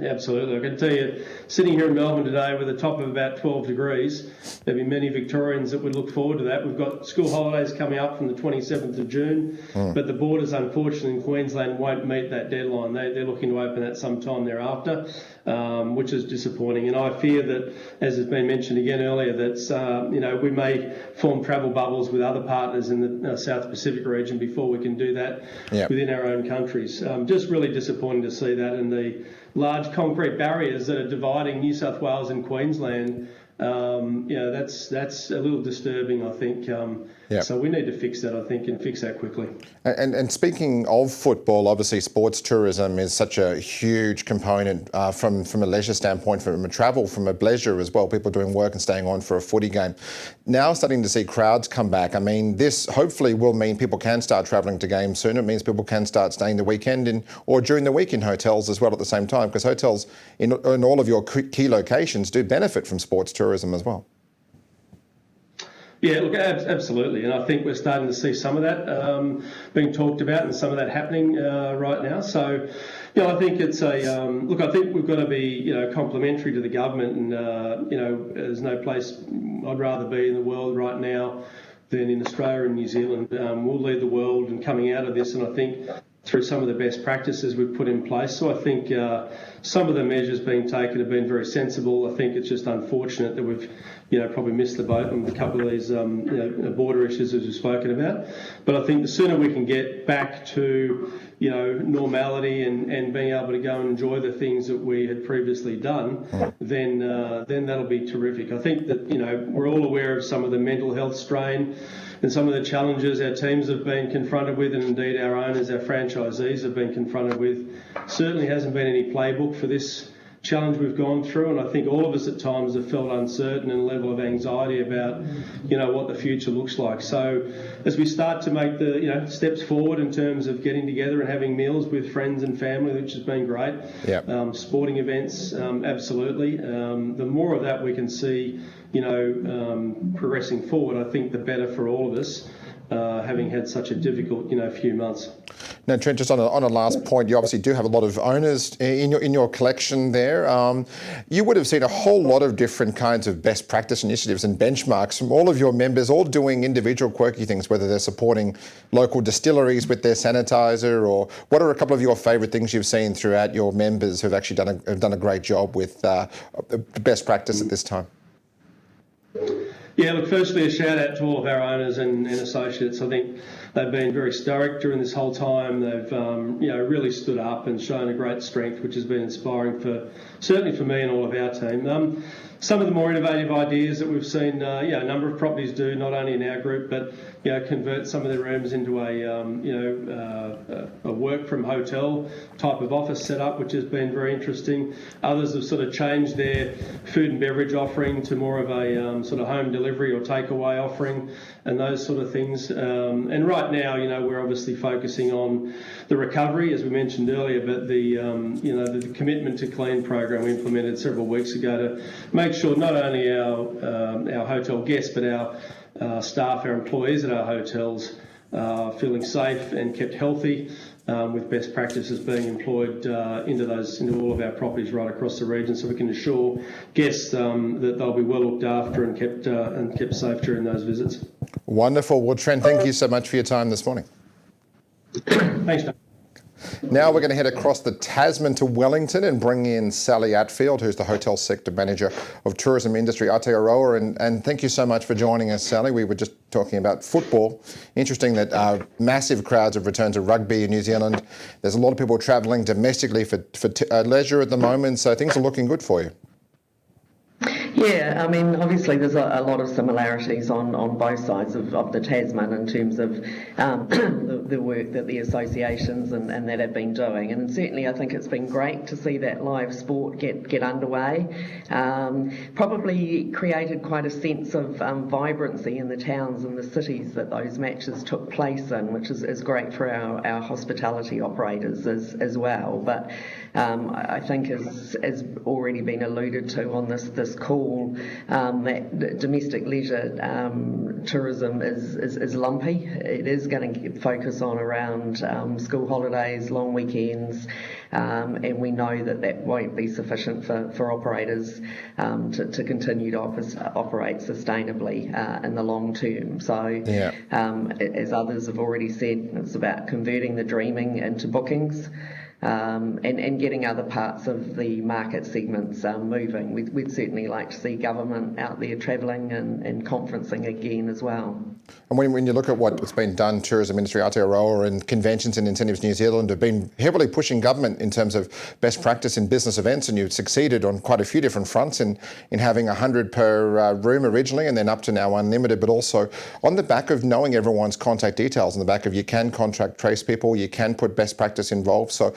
Speaker 6: Absolutely. I can tell you, sitting here in Melbourne today with a top of about 12 degrees, there'll be many Victorians that would look forward to that. We've got school holidays coming up from the 27th of June, but the borders, unfortunately, in Queensland won't meet that deadline. They're looking to open that sometime thereafter, which is disappointing. And I fear that, as has been mentioned again earlier, that we may form travel bubbles with other partners in the South Pacific region before we can do that within our own countries. Just really disappointing to see that, and the large concrete barriers that are dividing New South Wales and Queensland. That's a little disturbing, I think. So we need to fix that, I think, and fix that quickly.
Speaker 1: And speaking of football, obviously sports tourism is such a huge component from a leisure standpoint, from a travel, from a pleasure as well. People doing work and staying on for a footy game. Now starting to see crowds come back. I mean, this hopefully will mean people can start travelling to games soon. It means people can start staying the weekend or during the week in hotels as well at the same time, because hotels in all of your key locations do benefit from sports tourism as well.
Speaker 6: Yeah, look, absolutely, and I think we're starting to see some of that being talked about, and some of that happening right now. So, I think it's look. I think we've got to be, complimentary to the government, and there's no place I'd rather be in the world right now than in Australia and New Zealand. We'll lead the world in coming out of this, and I think through some of the best practices we've put in place. So I think some of the measures being taken have been very sensible. I think it's just unfortunate that we've probably missed the boat on a couple of these border issues as we've spoken about. But I think the sooner we can get back to normality and being able to go and enjoy the things that we had previously done, then that'll be terrific. I think that we're all aware of some of the mental health strain and some of the challenges our teams have been confronted with, and indeed our owners, our franchisees have been confronted with. Certainly hasn't been any playbook for this challenge we've gone through, and I think all of us at times have felt uncertain and a level of anxiety about what the future looks like. So as we start to make the steps forward in terms of getting together and having meals with friends and family, which has been great, sporting events, absolutely, the more of that we can see progressing forward, I think the better for all of us, having had such a difficult few months.
Speaker 1: Now, Trent, just on a last point, you obviously do have a lot of owners in your collection there. You would have seen a whole lot of different kinds of best practice initiatives and benchmarks from all of your members, all doing individual quirky things, whether they're supporting local distilleries with their sanitizer, or what are a couple of your favourite things you've seen throughout your members who've actually done a great job with best practice at this time?
Speaker 6: Yeah, look, firstly, a shout out to all of our owners and associates. I think they've been very stoic during this whole time. They've, really stood up and shown a great strength, which has been inspiring certainly for me and all of our team. Some of the more innovative ideas that we've seen, a number of properties do, not only in our group, but convert some of their rooms into a work from hotel type of office setup, which has been very interesting. Others have sort of changed their food and beverage offering to more of a sort of home delivery or takeaway offering, and those sort of things. And right now, we're obviously focusing on the recovery, as we mentioned earlier, but the Commitment to Clean program we implemented several weeks ago to make sure not only our hotel guests, but our staff, our employees at our hotels are feeling safe and kept healthy, with best practices being employed into all of our properties right across the region, so we can assure guests that they'll be well looked after and kept safe during those visits.
Speaker 1: Wonderful. Well, Trent, thank you so much for your time this morning.
Speaker 6: Thanks, Dave.
Speaker 1: Now we're going to head across the Tasman to Wellington and bring in Sally Atfield, who's the Hotel Sector Manager of Tourism Industry, Aotearoa. And thank you so much for joining us, Sally. We were just talking about football. Interesting that massive crowds have returned to rugby in New Zealand. There's a lot of people travelling domestically for leisure at the moment, so things are looking good for you.
Speaker 7: Yeah, I mean, obviously there's a lot of similarities on both sides of the Tasman in terms of the work that the associations and that have been doing. And certainly I think it's been great to see that live sport get underway. Probably created quite a sense of vibrancy in the towns and the cities that those matches took place in, which is great for our hospitality operators as well. But I think as already been alluded to on this call, that domestic leisure tourism is lumpy. It is going to focus on around school holidays, long weekends, and we know that won't be sufficient for operators to continue to operate sustainably in the long term. So as others have already said, it's about converting the dreaming into bookings. And getting other parts of the market segments moving. We'd certainly like to see government out there travelling and conferencing again as well.
Speaker 1: And when you look at what's been done, Tourism Industry Aotearoa and Conventions and Incentives New Zealand have been heavily pushing government in terms of best practice in business events, and you've succeeded on quite a few different fronts in having 100 per room originally and then up to now unlimited, but also on the back of knowing everyone's contact details, on the back of you can contact trace people, you can put best practice involved. So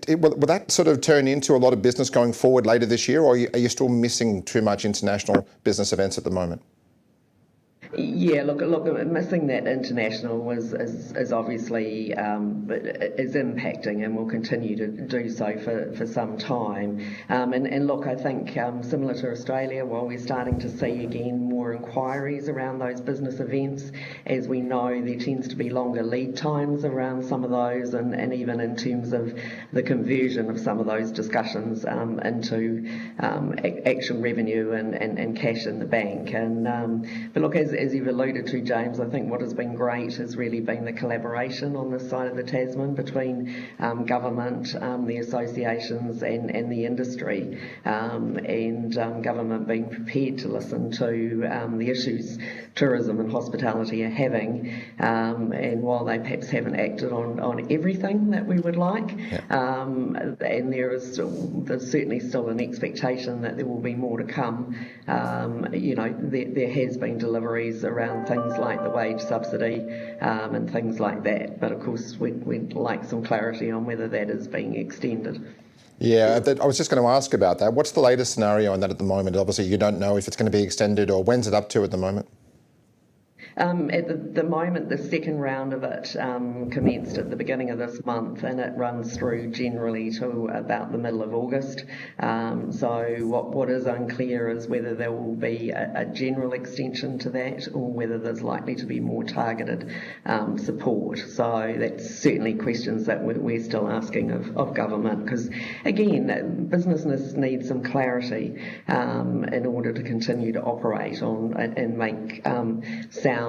Speaker 1: will that sort of turn into a lot of business going forward later this year, or are you still missing too much international business events at the moment?
Speaker 7: Yeah, look, missing that international is obviously is impacting and will continue to do so for some time. And look, I think similar to Australia, while we're starting to see again more more inquiries around those business events. As we know, there tends to be longer lead times around some of those, and even in terms of the conversion of some of those discussions into actual revenue and cash in the bank. But look, as you've alluded to, James, I think what has been great has really been the collaboration on this side of the Tasman between government, the associations and the industry, and government being prepared to listen to the issues tourism and hospitality are having, and while they perhaps haven't acted on everything that we would like, and there's certainly still an expectation that there will be more to come. There has been deliveries around things like the wage subsidy and things like that, but of course we'd like some clarity on whether that is being extended.
Speaker 1: Yeah, I was just going to ask about that. What's the latest scenario on that at the moment? Obviously, you don't know if it's going to be extended, or when's it up to at the moment?
Speaker 7: At the moment, the second round of it commenced at the beginning of this month, and it runs through generally to about the middle of August. So what is unclear is whether there will be a general extension to that, or whether there's likely to be more targeted support. So that's certainly questions that we're still asking of government, because again, businesses need some clarity in order to continue to operate on and make sound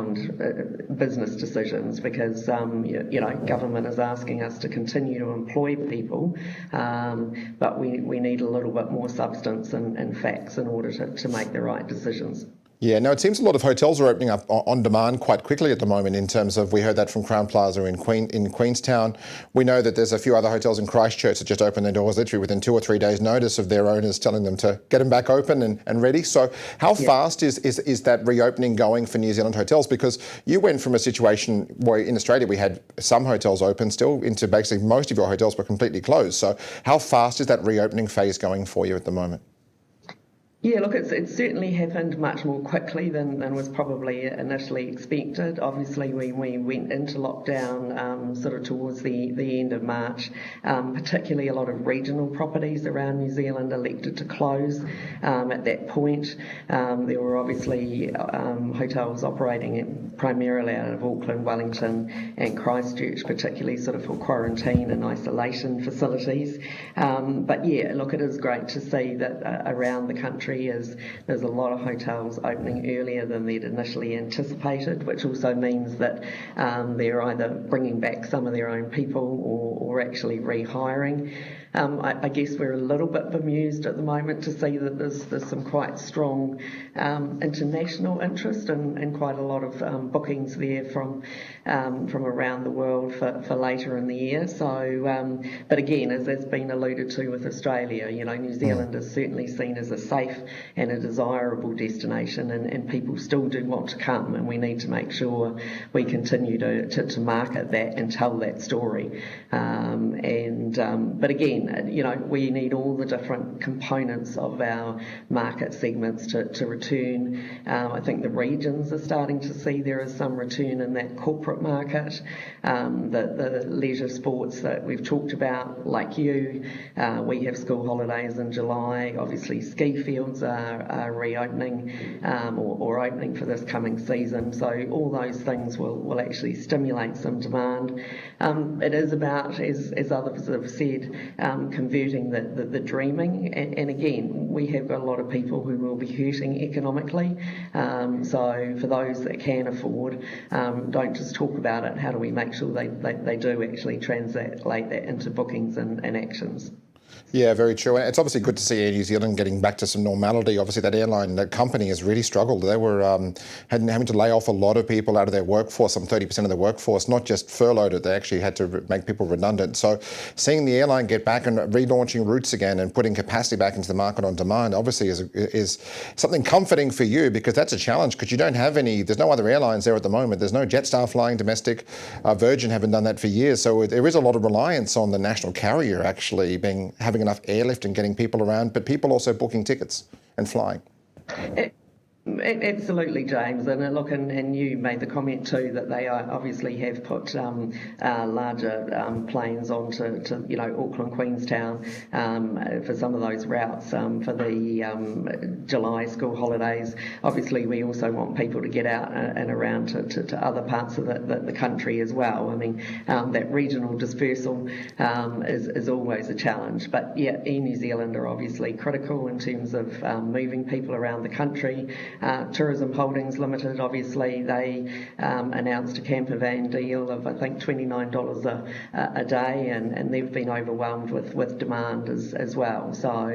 Speaker 7: business decisions, because government is asking us to continue to employ people, but we need a little bit more substance and facts in order to make the right decisions.
Speaker 1: Yeah, no, it seems a lot of hotels are opening up on demand quite quickly at the moment, in terms of, we heard that from Crown Plaza in Queenstown. We know that there's a few other hotels in Christchurch that just opened their doors literally within 2 or 3 days' notice of their owners telling them to get them back open and ready. So how fast is that reopening going for New Zealand hotels? Because you went from a situation where in Australia we had some hotels open still, into basically most of your hotels were completely closed. So how fast is that reopening phase going for you at the moment?
Speaker 7: Yeah, look, it's certainly happened much more quickly than was probably initially expected. Obviously, we went into lockdown sort of towards the end of March. Particularly a lot of regional properties around New Zealand elected to close at that point. There were obviously hotels operating primarily out of Auckland, Wellington and Christchurch, particularly sort of for quarantine and isolation facilities. But yeah, look, it is great to see that around the country there's a lot of hotels opening earlier than they'd initially anticipated, which also means that they're either bringing back some of their own people or actually rehiring. I guess we're a little bit bemused at the moment to see that there's some quite strong international interest and quite a lot of bookings there from around the world for later in the year. So, but again, as has been alluded to with Australia, New Zealand is certainly seen as a safe and a desirable destination, and people still do want to come, and we need to make sure we continue to market that and tell that story. But again, we need all the different components of our market segments to return. I think the regions are starting to see there is some return in that corporate market. The leisure sports that we've talked about, like we have school holidays in July. Obviously, ski fields are reopening or opening for this coming season. So all those things will actually stimulate some demand. It is about, as others have said, converting the dreaming. And again, we have got a lot of people who will be hurting economically. So for those that can afford, don't just talk about it. How do we make sure they do actually translate that into bookings and actions?
Speaker 1: Yeah, very true. And it's obviously good to see Air New Zealand getting back to some normality. Obviously, that airline, that company has really struggled. They were having to lay off a lot of people out of their workforce, some 30% of their workforce, not just furloughed it, they actually had to make people redundant. So seeing the airline get back and relaunching routes again and putting capacity back into the market on demand obviously is something comforting for you, because that's a challenge, because you don't have there's no other airlines there at the moment. There's no Jetstar flying domestic. Virgin haven't done that for years. So there is a lot of reliance on the national carrier actually having enough airlift and getting people around, but people also booking tickets and flying.
Speaker 7: Absolutely, James. And look, and you made the comment too that they obviously have put larger planes onto Auckland, Queenstown for some of those routes for the July school holidays. Obviously, we also want people to get out and around to other parts of the country as well. I mean, that regional dispersal is always a challenge. But yeah, Air New Zealand are obviously critical in terms of moving people around the country. Tourism Holdings Limited, obviously, they announced a camper van deal of, I think, $29 a day, and they've been overwhelmed with demand as well. So,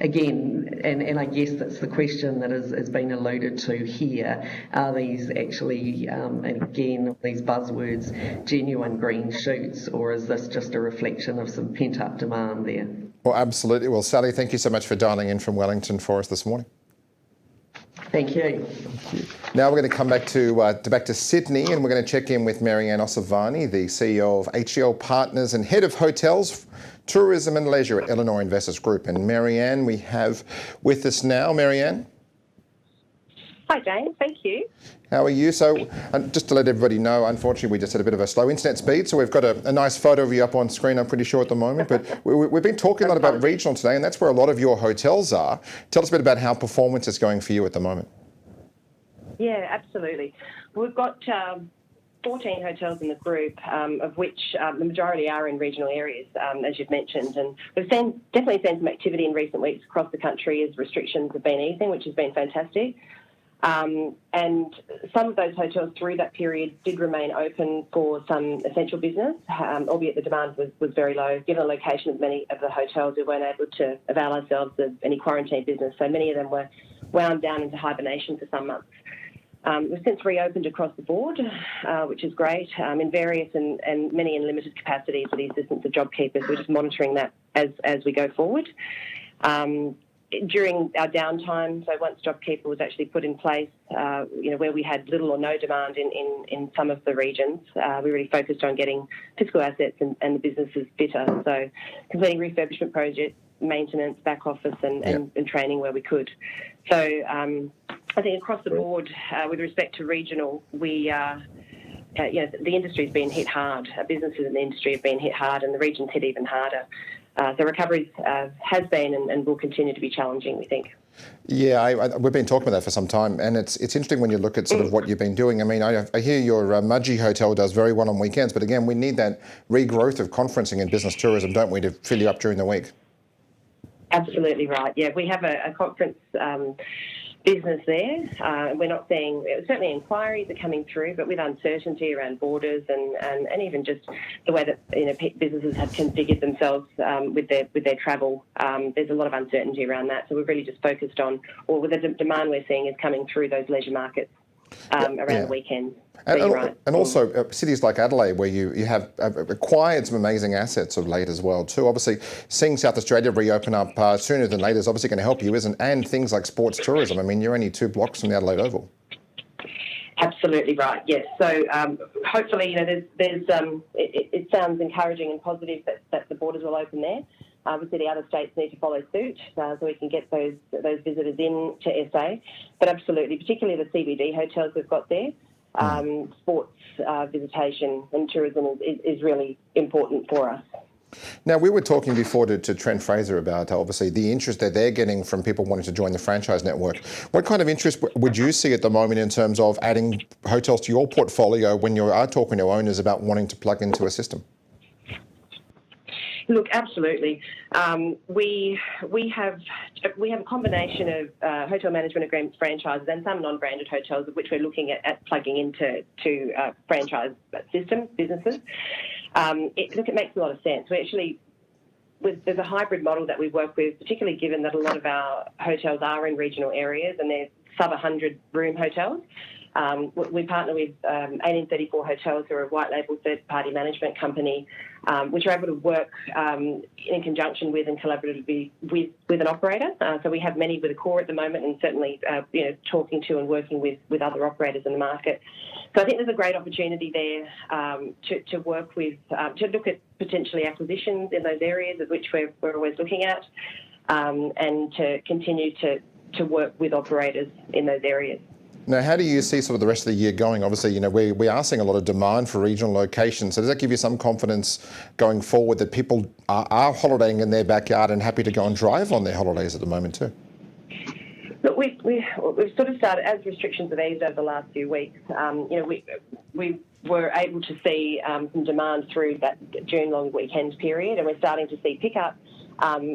Speaker 7: again, and I guess that's the question that has been alluded to here. Are these actually, again, these buzzwords, genuine green shoots, or is this just a reflection of some pent-up demand there?
Speaker 1: Well, absolutely. Well, Sally, thank you so much for dialing in from Wellington for us this morning.
Speaker 7: Thank you.
Speaker 1: Now we're going to come back to Sydney, and we're going to check in with Mariano, the CEO of HEL Partners and Head of Hotels, Tourism and Leisure at Elanor Investors Group. And Marianne, we have with us now. Marianne?
Speaker 8: Hi, James. Thank you.
Speaker 1: How are you? So just to let everybody know, unfortunately, we just had a bit of a slow internet speed, so we've got a nice photo of you up on screen, I'm pretty sure, at the moment. But we've been talking a lot about regional today, and that's where a lot of your hotels are. Tell us a bit about how performance is going for you at the moment.
Speaker 8: Yeah, absolutely. We've got 14 hotels in the group, of which the majority are in regional areas, as you've mentioned. And we've definitely seen some activity in recent weeks across the country as restrictions have been easing, which has been fantastic. And some of those hotels through that period did remain open for some essential business, albeit the demand was very low. Given the location of many of the hotels, we weren't able to avail ourselves of any quarantine business, so many of them were wound down into hibernation for some months. We've since reopened across the board, which is great, in various and many in limited capacity for the assistance of JobKeepers. We're just monitoring that as we go forward. During our downtime, so once JobKeeper was actually put in place, where we had little or no demand in some of the regions, we really focused on getting physical assets and the businesses fitter. So completing refurbishment projects, maintenance, back office and training where we could. So I think across the board, with respect to regional, the industry's been hit hard. Businesses in the industry have been hit hard, and the region's hit even harder. So recovery has been and will continue to be challenging, we think.
Speaker 1: Yeah, we've been talking about that for some time, and it's interesting when you look at sort of what you've been doing. I mean, I hear your Mudgee Hotel does very well on weekends, but again, we need that regrowth of conferencing and business tourism, don't we, to fill you up during the week?
Speaker 8: Absolutely right. Yeah, we have a conference business there. We're not seeing, certainly inquiries are coming through, but with uncertainty around borders and even just the way that businesses have configured themselves with their travel, there's a lot of uncertainty around that. So we've really just focused on, or the demand we're seeing is coming through those leisure markets around the weekends.
Speaker 1: And also cities like Adelaide, where you have acquired some amazing assets of late as well too. Obviously, seeing South Australia reopen up sooner than later is obviously going to help you, isn't? And things like sports tourism. I mean, you're only 2 blocks from the Adelaide Oval.
Speaker 8: Absolutely right. Yes. So hopefully, it sounds encouraging and positive that the borders will open there. Obviously, the other states need to follow suit so we can get those visitors in to SA. But absolutely, particularly the CBD hotels we've got there, sports visitation and tourism is really important for us.
Speaker 1: Now, we were talking before to Trent Fraser about obviously the interest that they're getting from people wanting to join the franchise network. What kind of interest would you see at the moment in terms of adding hotels to your portfolio when you are talking to owners about wanting to plug into a system?
Speaker 8: Look, absolutely. We have a combination of hotel management agreements, franchises, and some non-branded hotels, of which we're looking at plugging into franchise systems, businesses. It makes a lot of sense. There's a hybrid model that we work with, particularly given that a lot of our hotels are in regional areas and they're sub 100 room hotels. We partner with 1834 Hotels, who are a white label third-party management company, which are able to work in conjunction with and collaboratively with an operator. So we have many with Accor at the moment, and certainly talking to and working with other operators in the market. So I think there's a great opportunity there to work with, to look at potentially acquisitions in those areas, of which we're always looking at, and to continue to to work with operators in those areas.
Speaker 1: Now, how do you see sort of the rest of the year going? Obviously, you know, we are seeing a lot of demand for regional locations. So does that give you some confidence going forward that people are holidaying in their backyard and happy to go and drive on their holidays at the moment too?
Speaker 8: Look, we've sort of started, as restrictions have eased over the last few weeks, we were able to see some demand through that June long weekend period, and we're starting to see pickup,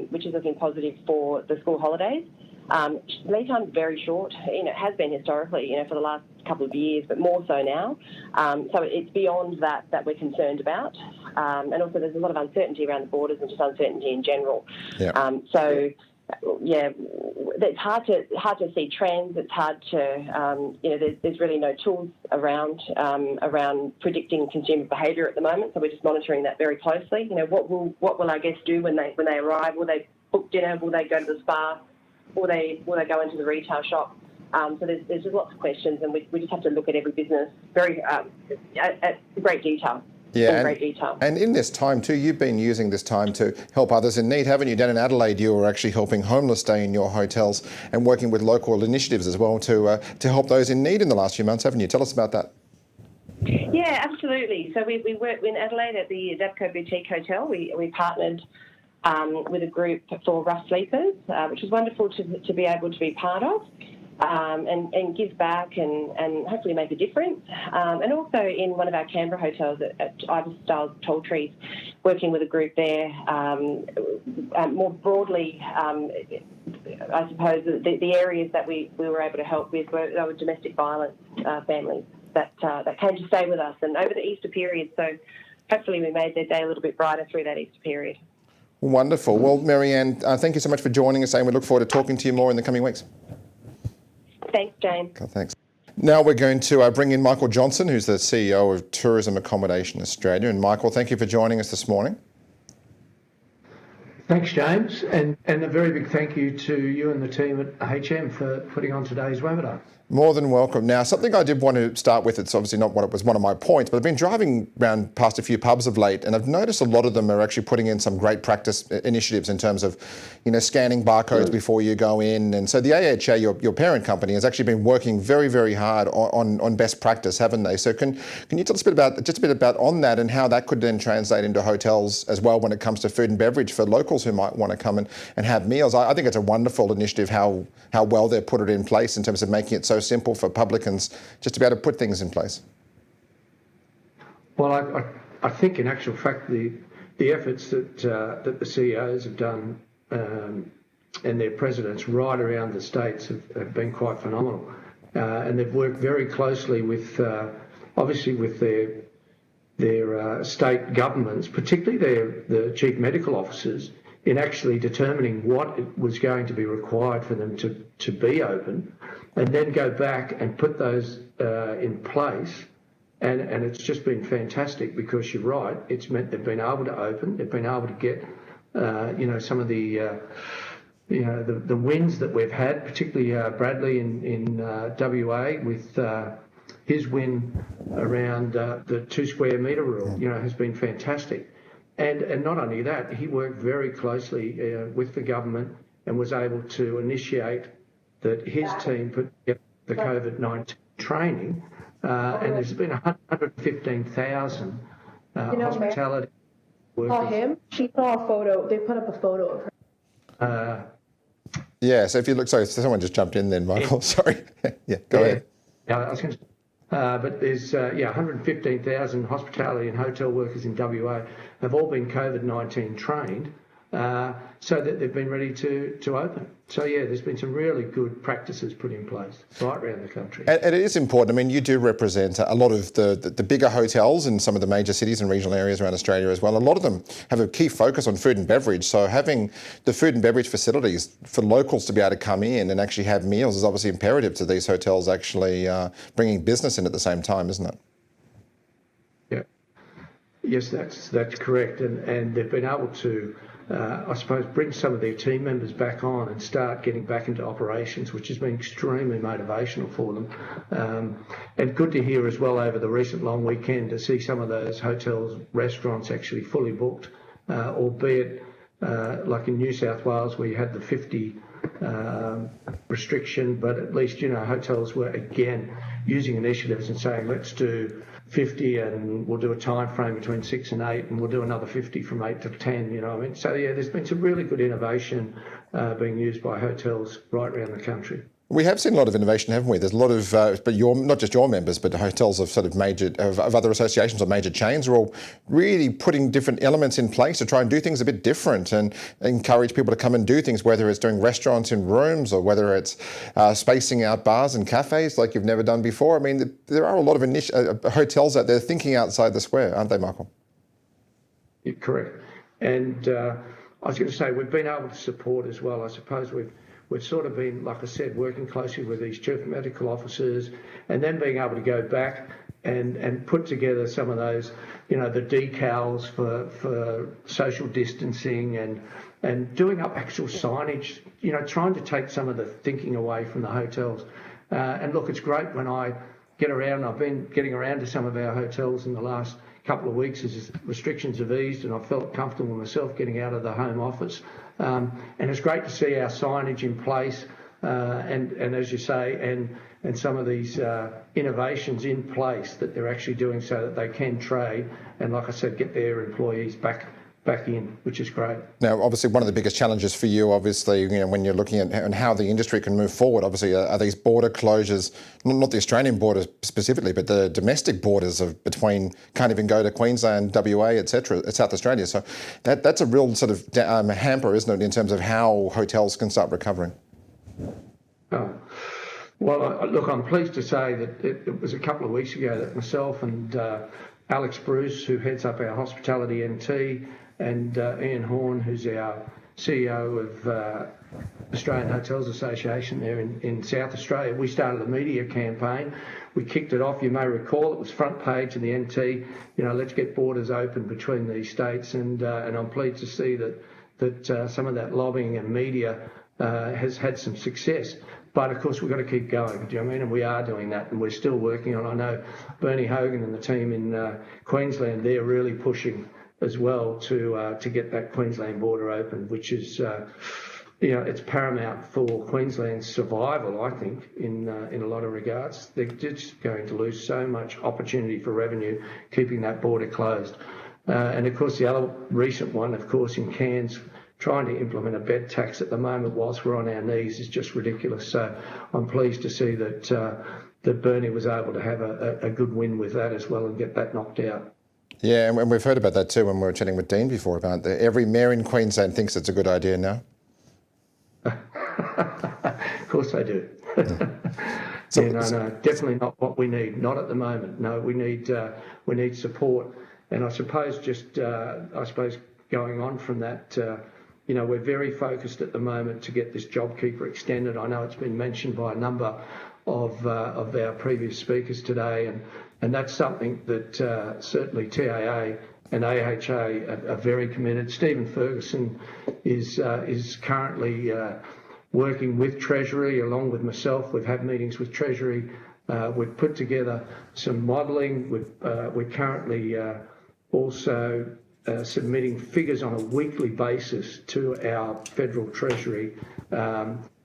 Speaker 8: which is looking positive for the school holidays. Lead time's very short. You know, it has been historically, you know, for the last couple of years, but more so now. So it's beyond that we're concerned about. And also there's a lot of uncertainty around the borders and just uncertainty in general.
Speaker 1: Yeah.
Speaker 8: It's hard to see trends. It's hard to, there's really no tools around predicting consumer behaviour at the moment. So we're just monitoring that very closely. You know, what will our guests do when they arrive? Will they book dinner? Will they go to the spa? Will they go into the retail shop? So there's just lots of questions, and we just have to look at every business very at great detail.
Speaker 1: Yeah,
Speaker 8: great detail.
Speaker 1: And in this time too, you've been using this time to help others in need, haven't you? Down in Adelaide, you were actually helping homeless stay in your hotels and working with local initiatives as well to help those in need in the last few months, haven't you? Tell us about that.
Speaker 8: Yeah, absolutely. So we worked in Adelaide at the Dabco Boutique Hotel. We partnered with a group for rough sleepers, which was wonderful to be able to be part of. And give back and hopefully make a difference. And also in one of our Canberra hotels at Ivor Styles Tall Trees, working with a group there. More broadly, I suppose the areas that we were able to help with were domestic violence families that came to stay with us and over the Easter period. So hopefully we made their day a little bit brighter through that Easter period.
Speaker 1: Wonderful. Well, Marianne, thank you so much for joining us, and we look forward to talking to you more in the coming weeks.
Speaker 8: Thanks, James.
Speaker 1: Okay, thanks. Now we're going to bring in Michael Johnson, who's the CEO of Tourism Accommodation Australia. And Michael, thank you for joining us this morning.
Speaker 9: Thanks, James, and a very big thank you to you and the team at AHM for putting on today's webinar.
Speaker 1: More than welcome. Now, something I did want to start with, it's obviously not what it was one of my points, but I've been driving around past a few pubs of late, and I've noticed a lot of them are actually putting in some great practice initiatives in terms of, you know, scanning barcodes before you go in. And so the AHA, your parent company, has actually been working very, very hard on best practice, haven't they? So can you tell us a bit about on that and how that could then translate into hotels as well when it comes to food and beverage for locals who might want to come and have meals? I think it's a wonderful initiative how well they've put it in place in terms of making it so simple for publicans just to be able to put things in place.
Speaker 9: Well, I think in actual fact the efforts that the CEOs have done and their presidents right around the states have been quite phenomenal, and they've worked very closely with obviously with their state governments, particularly the chief medical officers, in actually determining what was going to be required for them to be open, and then go back and put those in place. And it's just been fantastic, because you're right, it's meant they've been able to open, they've been able to get, some of the wins that we've had, particularly Bradley in WA with his win around the 2 square metre rule, has been fantastic. And not only that, he worked very closely with the government and was able to initiate that his team put together the COVID-19 training, and there's been 115,000 hospitality workers.
Speaker 10: Saw him. She saw a photo. They put up a photo of her.
Speaker 1: Yeah, so if you look, sorry, someone just jumped in then, Michael. Yeah. Sorry. Yeah, go ahead.
Speaker 9: Yeah, I was going to say, but there's 115,000 hospitality and hotel workers in WA have all been COVID-19 trained, so that they've been ready to open. So yeah, there's been some really good practices put in place right around the country.
Speaker 1: And it is important. I mean, you do represent a lot of the bigger hotels in some of the major cities and regional areas around Australia as well. A lot of them have a key focus on food and beverage. So having the food and beverage facilities for locals to be able to come in and actually have meals is obviously imperative to these hotels actually bringing business in at the same time, isn't it?
Speaker 9: Yeah. Yes, that's correct. And they've been able to, I suppose, bring some of their team members back on and start getting back into operations, which has been extremely motivational for them. And good to hear as well over the recent long weekend to see some of those hotels, restaurants actually fully booked, albeit like in New South Wales where you had the 50 restriction, but at least, hotels were again using initiatives and saying, let's do 50 and we'll do a time frame between 6 and 8 and we'll do another 50 from 8 to 10, So, there's been some really good innovation being used by hotels right around the country.
Speaker 1: We have seen a lot of innovation, haven't we? There's a lot of, but not just your members, but hotels of sort of of other associations or major chains are all really putting different elements in place to try and do things a bit different and encourage people to come and do things, whether it's doing restaurants in rooms or whether it's spacing out bars and cafes like you've never done before. I mean, there are a lot of hotels out there thinking outside the square, aren't they, Michael?
Speaker 9: You're correct. And I was going to say, we've been able to support as well. I suppose we've sort of been, like I said, working closely with these chief medical officers and then being able to go back and put together some of those, the decals for social distancing and doing up actual signage, trying to take some of the thinking away from the hotels. And look, it's great when I get around. I've been getting around to some of our hotels in the last couple of weeks as restrictions have eased, and I felt comfortable myself getting out of the home office. And it's great to see our signage in place, and as you say, and some of these innovations in place that they're actually doing so that they can trade and, like I said, get their employees back in, which is great.
Speaker 1: Now, obviously, one of the biggest challenges for you, obviously, when you're looking at how the industry can move forward, obviously, are these border closures, not the Australian border specifically, but the domestic borders between can't even go to Queensland, WA, etc., South Australia. So that's a real sort of hamper, isn't it, in terms of how hotels can start recovering?
Speaker 9: Oh. Well, look, I'm pleased to say that it was a couple of weeks ago that myself and Alex Bruce, who heads up our hospitality NT, and Ian Horn, who's our CEO of Australian Hotels Association there in South Australia, we started a media campaign. We kicked it off. You may recall it was front page in the NT. Let's get borders open between these states, and I'm pleased to see that some of that lobbying and media has had some success. But of course, we've got to keep going. Do you know what I mean? And we are doing that, and we're still working on. I know Bernie Hogan and the team in Queensland, they're really pushing as well to get that Queensland border open, which is, it's paramount for Queensland's survival, I think, in a lot of regards. They're just going to lose so much opportunity for revenue keeping that border closed. And of course, the other recent one, of course, in Cairns, trying to implement a bed tax at the moment whilst we're on our knees is just ridiculous. So I'm pleased to see that Bernie was able to have a good win with that as well and get that knocked out.
Speaker 1: Yeah, and we've heard about that too when we were chatting with Dean before about every mayor in Queensland thinks it's a good idea now.
Speaker 9: Of course they do.
Speaker 1: So,
Speaker 9: no, definitely not what we need. Not at the moment. No, we need support. And I suppose going on from that, we're very focused at the moment to get this JobKeeper extended. I know it's been mentioned by a number of our previous speakers today, and that's something that certainly TAA and AHA are very committed. Stephen Ferguson is currently working with Treasury along with myself. We've had meetings with Treasury. We've put together some modelling. We're currently also submitting figures on a weekly basis to our federal Treasury,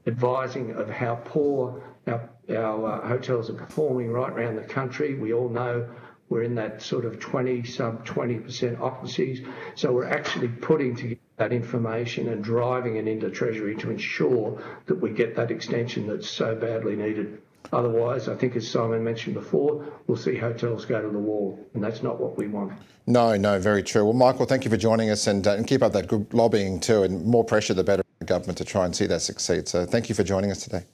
Speaker 9: advising of how poor our hotels are performing right around the country. We all know we're in that sort of sub 20% occupancies. So we're actually putting together that information and driving it into Treasury to ensure that we get that extension that's so badly needed. Otherwise, I think, as Simon mentioned before, we'll see hotels go to the wall, and that's not what we want.
Speaker 1: No, very true. Well, Michael, thank you for joining us, and keep up that good lobbying too, and more pressure the better for the government to try and see that succeed. So thank you for joining us today.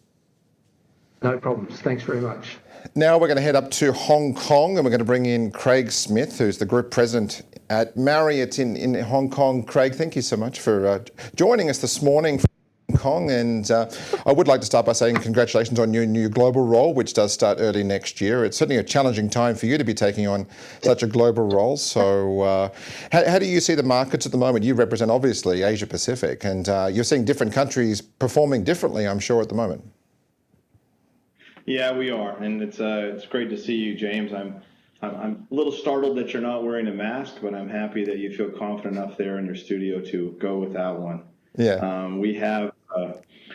Speaker 9: No problems. Thanks very much.
Speaker 1: Now we're going to head up to Hong Kong, and we're going to bring in Craig Smith, who's the Group President at Marriott in Hong Kong. Craig, thank you so much for joining us this morning from Hong Kong. And I would like to start by saying congratulations on your new global role, which does start early next year. It's certainly a challenging time for you to be taking on such a global role. So how do you see the markets at the moment? You represent, obviously, Asia Pacific, and you're seeing different countries performing differently, I'm sure, at the moment.
Speaker 11: Yeah, we are, and it's great to see you, James. I'm a little startled that you're not wearing a mask, but I'm happy that you feel confident enough there in your studio to go without one.
Speaker 1: Yeah.
Speaker 11: We have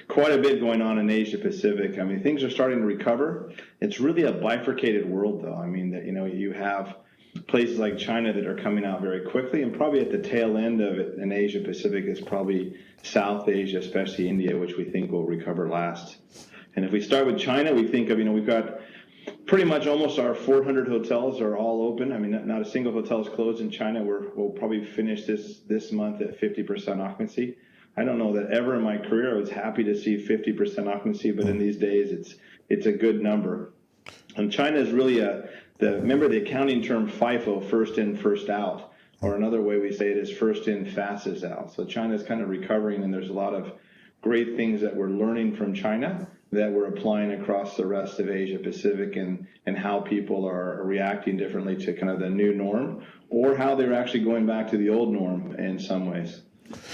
Speaker 11: quite a bit going on in Asia Pacific. I mean, things are starting to recover. It's really a bifurcated world, though. I mean, that you have places like China that are coming out very quickly, and probably at the tail end of it in Asia Pacific is probably South Asia, especially India, which we think will recover last. And if we start with China, we think of, we've got pretty much almost our 400 hotels are all open. I mean, not a single hotel is closed in China. We'll probably finish this month at 50% occupancy. I don't know that ever in my career I was happy to see 50% occupancy, but in these days it's a good number. And China is really remember the accounting term FIFO, first in, first out, or another way we say it is first in, fastest out. So China is kind of recovering, and there's a lot of great things that we're learning from China that we're applying across the rest of Asia Pacific, and how people are reacting differently to kind of the new norm, or how they're actually going back to the old norm in some ways.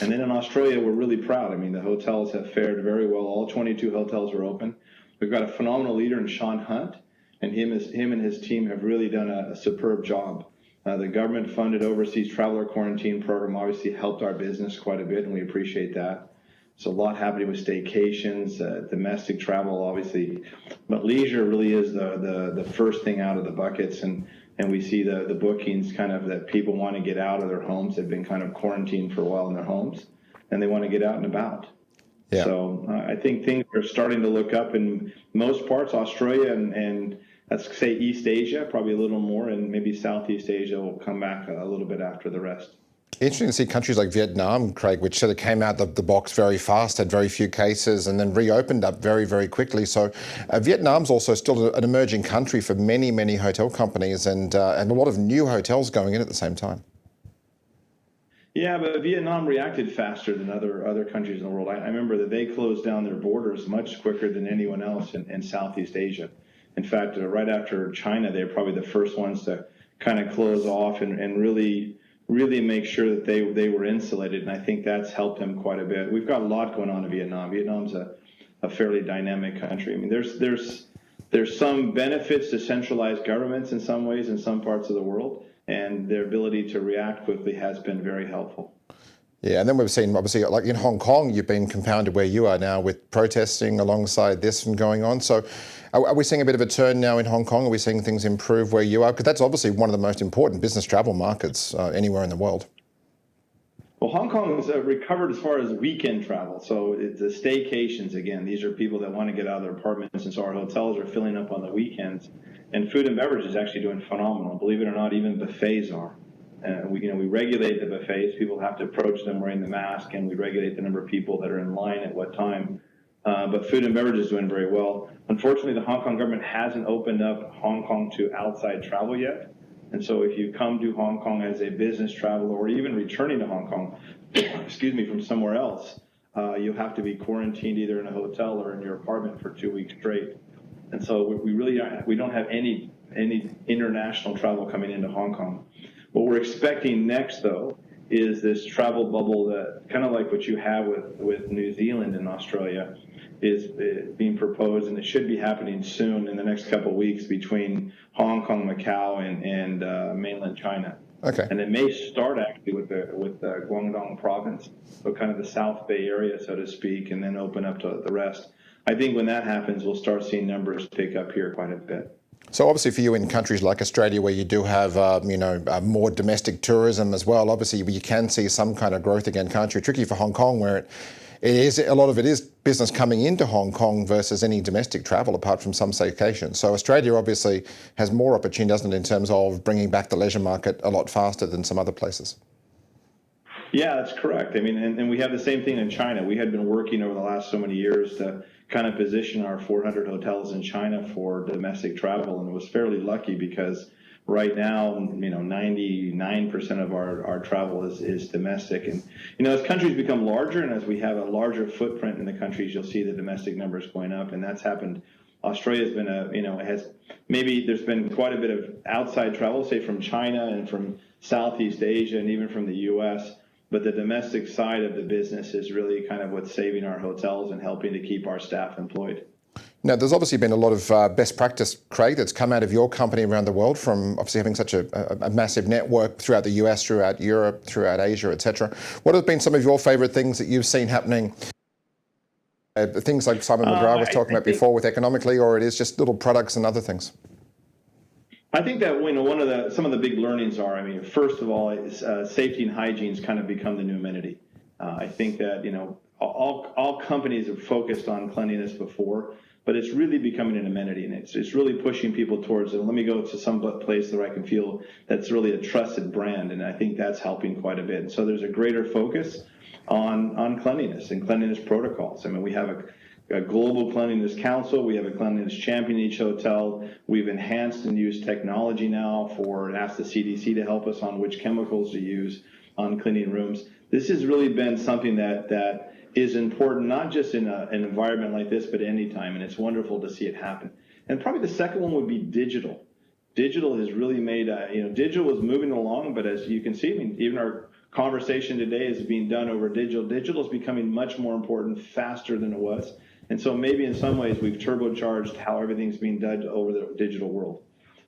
Speaker 11: And then in Australia, we're really proud. I mean, the hotels have fared very well. All 22 hotels are open. We've got a phenomenal leader in Sean Hunt, and him and his team have really done a superb job. The government-funded overseas traveler quarantine program obviously helped our business quite a bit, and we appreciate that. So a lot happening with staycations, domestic travel, obviously, but leisure really is the first thing out of the buckets, and we see the bookings kind of that people want to get out of their homes. They've been kind of quarantined for a while in their homes, and they want to get out and about. Yeah. So I think things are starting to look up in most parts. Australia and let's say East Asia, probably a little more, and maybe Southeast Asia will come back a little bit after the rest.
Speaker 1: Interesting to see countries like Vietnam, Craig, which sort of came out the box very fast, had very few cases, and then reopened up very, very quickly. So Vietnam's also still an emerging country for many, many hotel companies, and a lot of new hotels going in at the same time.
Speaker 11: Yeah, but Vietnam reacted faster than other countries in the world. I remember that they closed down their borders much quicker than anyone else in Southeast Asia. In fact, right after China, they were probably the first ones to kind of close off and really make sure that they were insulated, and I think that's helped them quite a bit. We've got a lot going on in Vietnam. Vietnam's a fairly dynamic country. I mean, there's some benefits to centralized governments in some ways in some parts of the world, and their ability to react quickly has been very helpful.
Speaker 1: Yeah, and then we've seen, obviously, like in Hong Kong, you've been compounded where you are now with protesting alongside this and going on. So are we seeing a bit of a turn now in Hong Kong? Are we seeing things improve where you are? Because that's obviously one of the most important business travel markets anywhere in the world.
Speaker 11: Well, Hong Kong has recovered as far as weekend travel. So it's the staycations, again. These are people that want to get out of their apartments, and so our hotels are filling up on the weekends. And food and beverage is actually doing phenomenal. Believe it or not, even buffets are. We regulate the buffets. People have to approach them wearing the mask, and we regulate the number of people that are in line at what time. But food and beverage is doing very well. Unfortunately, the Hong Kong government hasn't opened up Hong Kong to outside travel yet. And so if you come to Hong Kong as a business traveler, or even returning to Hong Kong, from somewhere else, you have to be quarantined either in a hotel or in your apartment for 2 weeks straight. And so we don't have any international travel coming into Hong Kong. What we're expecting next, though, is this travel bubble that kind of like what you have with New Zealand and Australia is being proposed, and it should be happening soon in the next couple of weeks between Hong Kong, Macau, and mainland China.
Speaker 1: Okay.
Speaker 11: And it may start actually with the Guangdong province, so kind of the South Bay area, so to speak, and then open up to the rest. I think when that happens, we'll start seeing numbers pick up here quite a bit.
Speaker 1: So obviously for you in countries like Australia, where you do have, more domestic tourism as well, obviously you can see some kind of growth again, can't you? Tricky for Hong Kong, where a lot of it is business coming into Hong Kong versus any domestic travel, apart from some staycations. So Australia obviously has more opportunity, doesn't it, in terms of bringing back the leisure market a lot faster than some other places?
Speaker 11: Yeah, that's correct. I mean, and we have the same thing in China. We had been working over the last so many years to kind of position our 400 hotels in China for domestic travel, and it was fairly lucky because right now, 99% of our travel is domestic. And, as countries become larger and as we have a larger footprint in the countries, you'll see the domestic numbers going up, and that's happened. Australia's been there's been quite a bit of outside travel, say from China and from Southeast Asia and even from the U.S., but the domestic side of the business is really kind of what's saving our hotels and helping to keep our staff employed.
Speaker 1: Now, there's obviously been a lot of best practice, Craig, that's come out of your company around the world from obviously having such a massive network throughout the US, throughout Europe, throughout Asia, etc. What have been some of your favourite things that you've seen happening Things like Simon McGrath was talking about before with economically, or it is just little products and other things?
Speaker 11: I think that some of the big learnings are, first of all, safety and hygiene's kind of become the new amenity. I think that all companies have focused on cleanliness before, but it's really becoming an amenity, and it's really pushing people towards it. Let me go to some place where I can feel that's really a trusted brand, and I think that's helping quite a bit. And so there's a greater focus on cleanliness and cleanliness protocols. We have a global cleanliness council. We have a cleanliness champion in each hotel. We've enhanced and used technology now asked the CDC to help us on which chemicals to use on cleaning rooms. This has really been something that is important, not just in an environment like this, but any time, and it's wonderful to see it happen. And probably the second one would be digital. Digital has really made, digital is moving along, but as you can see, even our conversation today is being done over digital. Digital is becoming much more important, faster than it was. And so maybe in some ways we've turbocharged how everything's being done over the digital world.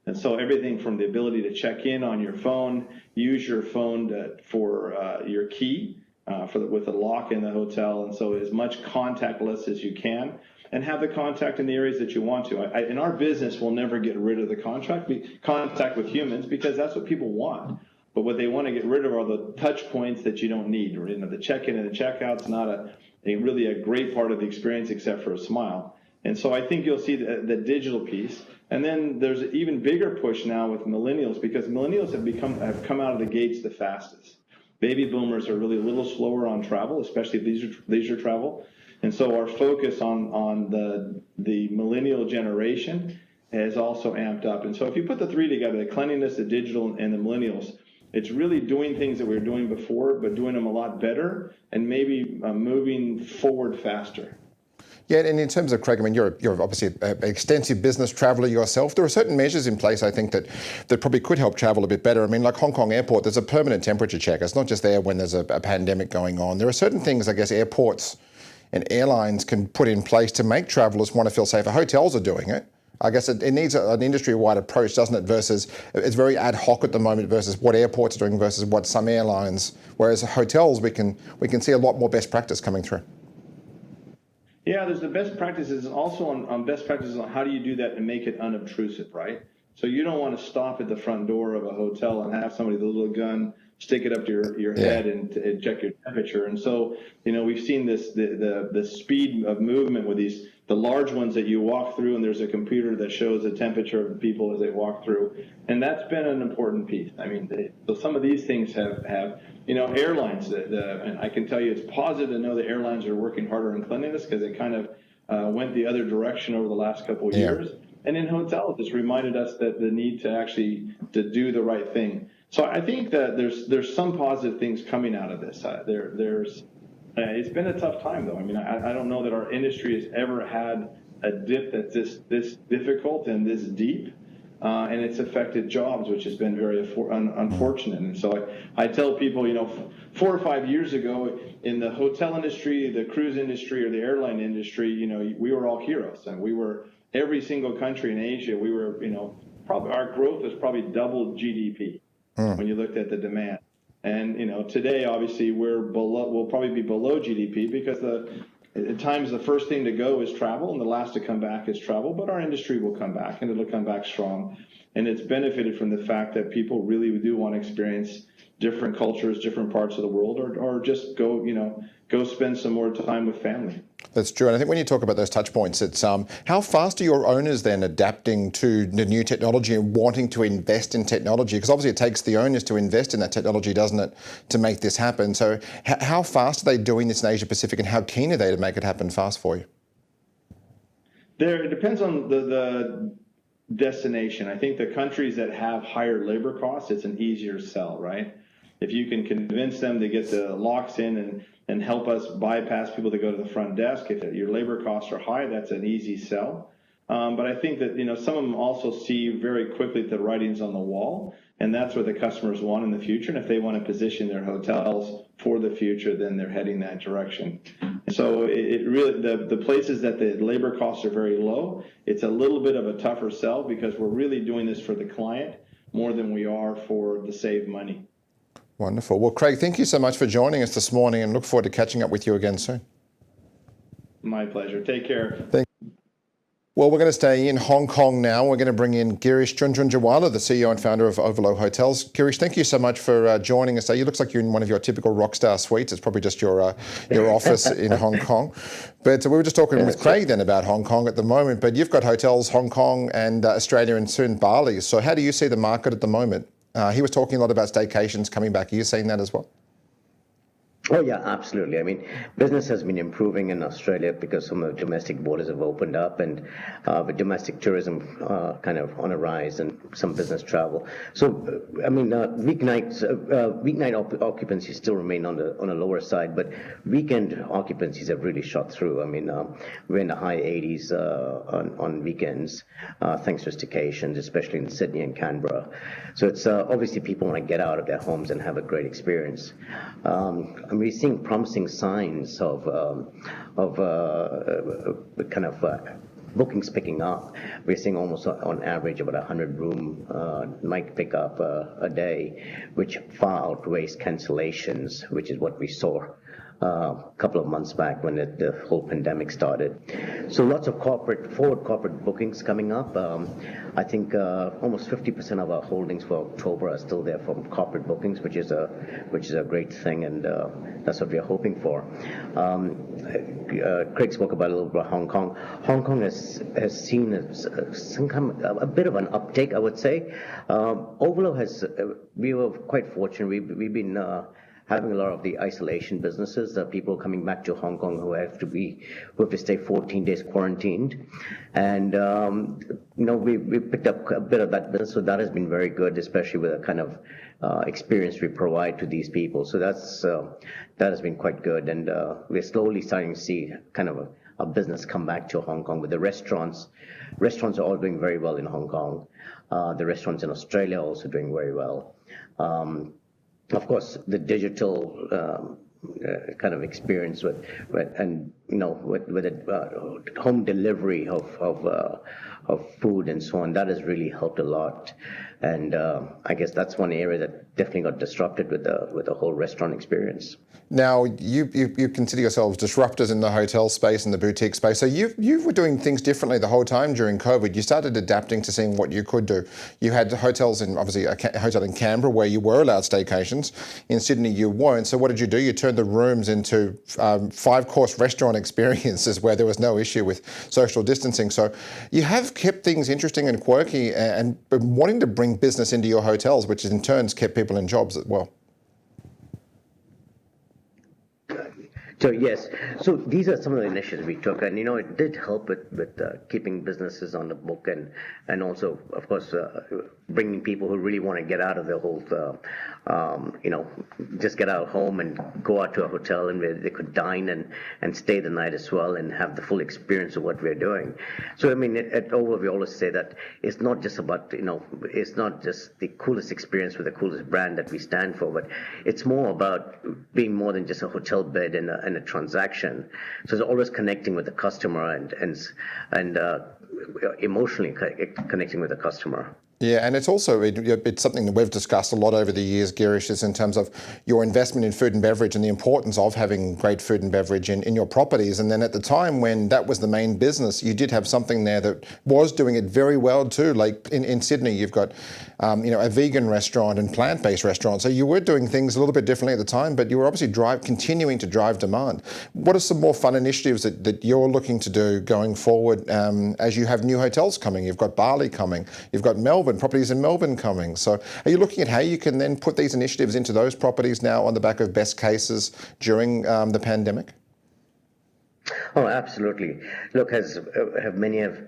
Speaker 11: And so everything from the ability to check in on your phone, use your phone for your key with a lock in the hotel, and so as much contactless as you can, and have the contact in the areas that you want to. In our business, we'll never get rid of the contact with humans, because that's what people want. But what they want to get rid of are the touch points that you don't need. Or, the check-in and the checkout's not really a great part of the experience except for a smile. And so I think you'll see the digital piece. And then there's an even bigger push now with millennials, because millennials have come out of the gates the fastest. Baby boomers are really a little slower on travel, especially leisure travel. And so our focus on the millennial generation has also amped up. And so if you put the three together, the cleanliness, the digital, and the millennials, it's really doing things that we were doing before, but doing them a lot better, and maybe moving forward faster.
Speaker 1: Yeah, and in terms of, Craig, you're obviously an extensive business traveller yourself. There are certain measures in place, I think, that probably could help travel a bit better. Like Hong Kong Airport, there's a permanent temperature check. It's not just there when there's a pandemic going on. There are certain things, I guess, airports and airlines can put in place to make travellers want to feel safer. Hotels are doing it. I guess it needs an industry-wide approach, doesn't it, versus it's very ad hoc at the moment versus what airports are doing versus what some airlines, whereas hotels, we can see a lot more best practice coming through.
Speaker 11: Yeah, there's the best practices, also on best practices on how do you do that and make it unobtrusive, right? So you don't want to stop at the front door of a hotel and have somebody with a little gun stick it up to your head and check your temperature. And so, we've seen this the speed of movement with the large ones that you walk through, and there's a computer that shows the temperature of the people as they walk through, and that's been an important piece. So some of these things have airlines. And I can tell you, it's positive to know that airlines are working harder on cleanliness, because it kind of went the other direction over the last couple of years. And in hotels, it's reminded us that the need to do the right thing. So I think that there's some positive things coming out of this. It's been a tough time, though. I don't know that our industry has ever had a dip that's this difficult and this deep, and it's affected jobs, which has been very unfortunate. And so I tell people, 4 or 5 years ago in the hotel industry, the cruise industry, or the airline industry, we were all heroes, and we were every single country in Asia. We were, probably our growth was probably double GDP when you looked at the demand. And today, obviously, we'll probably be below GDP, because at times the first thing to go is travel, and the last to come back is travel. But our industry will come back, and it'll come back strong. And it's benefited from the fact that people really do want to experience different cultures, different parts of the world, or just go spend some more time with family.
Speaker 1: That's true. And I think when you talk about those touch points, it's how fast are your owners then adapting to the new technology and wanting to invest in technology? Because obviously it takes the owners to invest in that technology, doesn't it, to make this happen? So how fast are they doing this in Asia Pacific, and how keen are they to make it happen fast for you?
Speaker 11: It depends on the destination. I think the countries that have higher labor costs, it's an easier sell, right? If you can convince them to get the locks in and help us bypass people that go to the front desk, if your labor costs are high, that's an easy sell. But I think that some of them also see very quickly the writing's on the wall, and that's what the customers want in the future. And if they want to position their hotels for the future, then they're heading that direction. So it really, the places that the labor costs are very low, it's a little bit of a tougher sell, because we're really doing this for the client more than we are for the save money.
Speaker 1: Wonderful. Well, Craig, thank you so much for joining us this morning, and look forward to catching up with you again soon.
Speaker 11: My pleasure. Take care.
Speaker 1: Well, we're going to stay in Hong Kong now. We're going to bring in Girish Junjunjawala, the CEO and founder of Overlook Hotels. Girish, thank you so much for joining us today. It looks like you're in one of your typical rockstar suites. It's probably just your office in Hong Kong. But we were just talking with Craig then about Hong Kong at the moment. But you've got hotels, Hong Kong and Australia and soon Bali. So how do you see the market at the moment? He was talking a lot about staycations coming back. Are you seeing that as well?
Speaker 12: Oh yeah, absolutely. I mean, business has been improving in Australia because some of the domestic borders have opened up, and with domestic tourism kind of on a rise and some business travel. So, I mean, weeknight occupancy still remain on a lower side, but weekend occupancies have really shot through. I mean, we're in the high 80s on weekends, thanks to staycations, especially in Sydney and Canberra. So it's obviously people want to get out of their homes and have a great experience. And we're seeing promising signs of bookings picking up. We're seeing almost on average about 100 room night pickup a day, which far outweighs cancellations, which is what we saw a couple of months back when the whole pandemic started. So lots of forward corporate bookings coming up. I think almost 50% of our holdings for October are still there from corporate bookings, which is a great thing, and that's what we are hoping for. Craig spoke about a little bit about Hong Kong. Hong Kong has seen a bit of an uptake, I would say. Overlook we were quite fortunate. We've been having a lot of the isolation businesses, people coming back to Hong Kong who have to stay 14 days quarantined. And, we picked up a bit of that business, so that has been very good, especially with the kind of experience we provide to these people. So that has been quite good. And we're slowly starting to see kind of a business come back to Hong Kong with the restaurants. Restaurants are all doing very well in Hong Kong. The restaurants in Australia are also doing very well. Of course, the digital kind of experience with home delivery of food and so on, that has really helped a lot. And I guess that's one area that definitely got disrupted with the whole restaurant experience.
Speaker 1: Now, you consider yourselves disruptors in the hotel space and the boutique space. So you were doing things differently the whole time during COVID. You started adapting to seeing what you could do. You had hotels obviously a hotel in Canberra where you were allowed staycations. In Sydney, you weren't. So what did you do? You turned the rooms into 5-course restaurant experiences where there was no issue with social distancing. So you have kept things interesting and quirky and been wanting to bring business into your hotels, which in turn has kept people in jobs as well.
Speaker 12: So yes, so these are some of the initiatives we took, and it did help with keeping businesses on the book, and also of course bringing people who really want to get out of the whole, just get out of home and go out to a hotel and where they could dine and stay the night as well and have the full experience of what we're doing. So I mean, at Overlook we always say that it's not just about it's not just the coolest experience with the coolest brand that we stand for, but it's more about being more than just a hotel bed and a transaction. So it's always connecting with the customer and emotionally connecting with the customer.
Speaker 1: Yeah, and it's also it's something that we've discussed a lot over the years, Girish, is in terms of your investment in food and beverage and the importance of having great food and beverage in your properties. And then at the time when that was the main business, you did have something there that was doing it very well too. Like in Sydney, you've got a vegan restaurant and plant-based restaurant. So you were doing things a little bit differently at the time, but you were obviously continuing to drive demand. What are some more fun initiatives that you're looking to do going forward as you have new hotels coming? You've got Bali coming, you've got Melbourne, properties in Melbourne coming. So are you looking at how you can then put these initiatives into those properties now on the back of best cases during the pandemic?
Speaker 12: Oh, absolutely. Look, have many of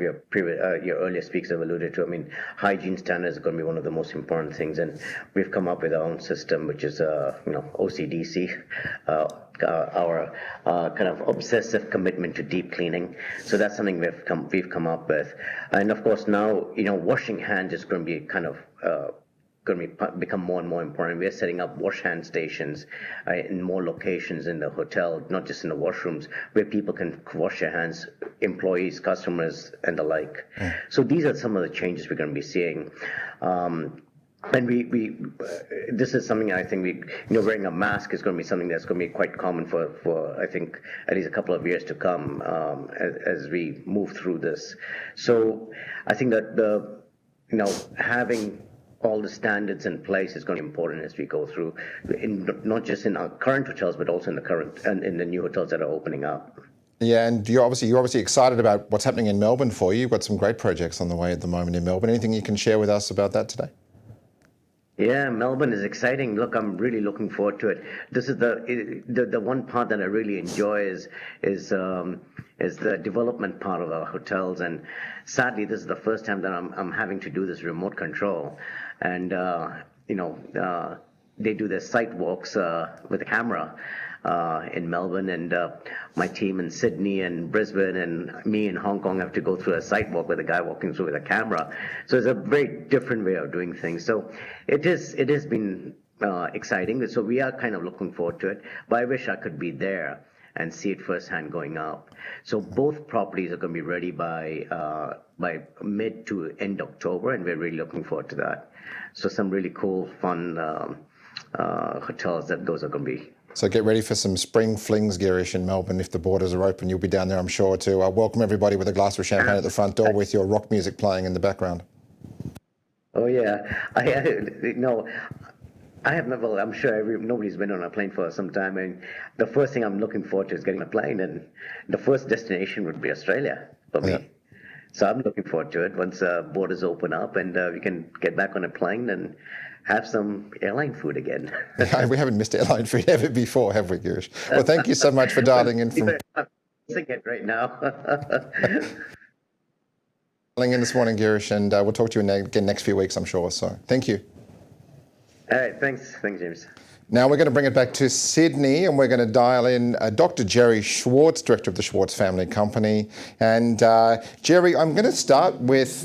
Speaker 12: your earlier speakers have alluded to, I mean, hygiene standards are going to be one of the most important things, and we've come up with our own system, which is OCDC, our kind of obsessive commitment to deep cleaning. So that's something we've come up with, and of course now washing hands is going to be kind of become more and more important. We're setting up wash hand stations in more locations in the hotel, not just in the washrooms, where people can wash their hands, employees, customers, and the like. So these are some of the changes we're going to be seeing. And this is something I think wearing a mask is going to be something that's going to be quite common for I think at least a couple of years to come as we move through this. So I think that having all the standards in place is going to be important as we go through, not just in our current hotels, but also in the new hotels that are opening up.
Speaker 1: Yeah, and you're obviously excited about what's happening in Melbourne for you. You've got some great projects on the way at the moment in Melbourne. Anything you can share with us about that today?
Speaker 12: Yeah, Melbourne is exciting. Look, I'm really looking forward to it. This is the one part that I really enjoy is the development part of our hotels, and sadly, this is the first time that I'm having to do this remote control, and they do their site walks with a camera in Melbourne, and my team in Sydney and Brisbane and me in Hong Kong have to go through a site walk with a guy walking through with a camera. So it's a very different way of doing things. So it has been exciting. So we are kind of looking forward to it. But I wish I could be there and see it firsthand going up. So both properties are going to be ready by mid to end October, and we're really looking forward to that. So some really cool, fun hotels that those are going to be.
Speaker 1: So get ready for some spring flings, Girish, in Melbourne. If the borders are open, you'll be down there, I'm sure, to welcome everybody with a glass of champagne at the front door with your rock music playing in the background.
Speaker 12: Oh, yeah. I have never, I'm sure nobody's been on a plane for some time, and the first thing I'm looking forward to is getting a plane, and the first destination would be Australia for me. Yeah. So I'm looking forward to it once borders open up and we can get back on a plane and have some airline food again.
Speaker 1: We haven't missed airline food ever before, have we, Girish? Well, thank you so much for dialing in.
Speaker 12: I'm missing it right now.
Speaker 1: Dialing in this morning, Girish, and we'll talk to you again next few weeks, I'm sure. So thank you.
Speaker 12: All right, thanks, James.
Speaker 1: Now we're going to bring it back to Sydney, and we're going to dial in Dr. Jerry Schwartz, Director of the Schwartz Family Company. And Jerry, I'm going to start with,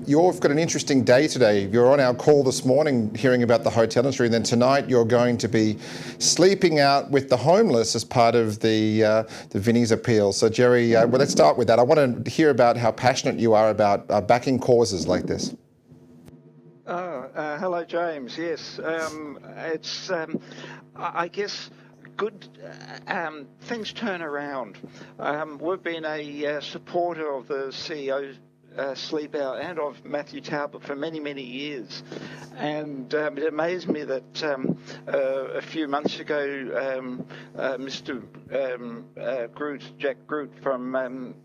Speaker 1: you've got an interesting day today. You're on our call this morning hearing about the hotel industry, and then tonight you're going to be sleeping out with the homeless as part of the Vinnie's appeal. So Jerry, well, let's start with that. I want to hear about how passionate you are about backing causes like this.
Speaker 13: Hello, James. Yes, it's, I guess, good things turn around. We've been a supporter of the CEO Sleep Out and of Matthew Talbot for many, many years. And it amazed me that a few months ago, Mr. Jack Groot from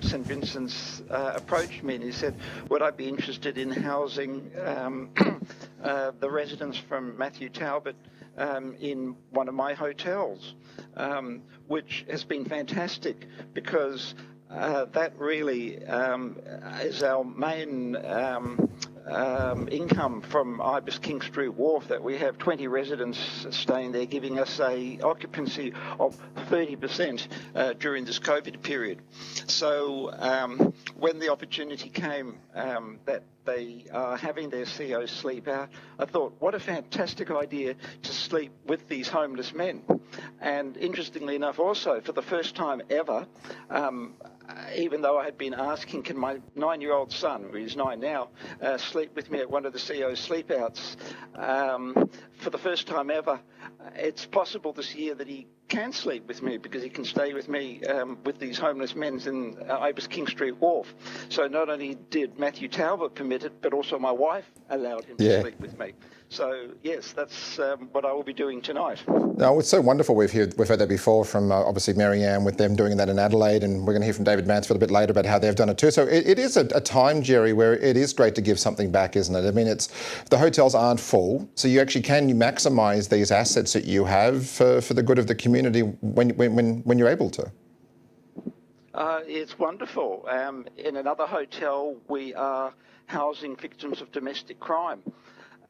Speaker 13: St. Vincent's approached me and he said, would I be interested in housing the residents from Matthew Talbot in one of my hotels, which has been fantastic because that really is our main income from Ibis King Street Wharf, that we have 20 residents staying there, giving us a occupancy of 30% during this COVID period. So when the opportunity came that they are having their CEO sleep out, I thought, what a fantastic idea to sleep with these homeless men. And interestingly enough, also, for the first time ever, even though I had been asking, can my 9-year-old son, who is 9 now, sleep with me at one of the CEO's sleep outs, for the first time ever, it's possible this year that he can sleep with me because he can stay with me with these homeless men in Ibis King Street Wharf. So not only did Matthew Talbot permit it, but also my wife allowed him to sleep with me. So, yes, that's what I will be doing tonight.
Speaker 1: No, it's so wonderful. We've heard that before from obviously Marianne with them doing that in Adelaide, and we're going to hear from David Mansfield a bit later about how they've done it too. So it is a time, Jerry, where it is great to give something back, isn't it? I mean, the hotels aren't full, so you actually can maximise these assets that you have for the good of the community when you're able to.
Speaker 13: It's wonderful. In another hotel, we are housing victims of domestic crime.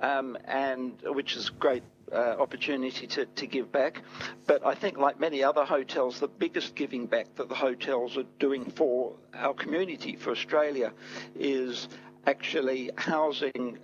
Speaker 13: And which is a great opportunity to give back. But I think, like many other hotels, the biggest giving back that the hotels are doing for our community, for Australia, is actually housing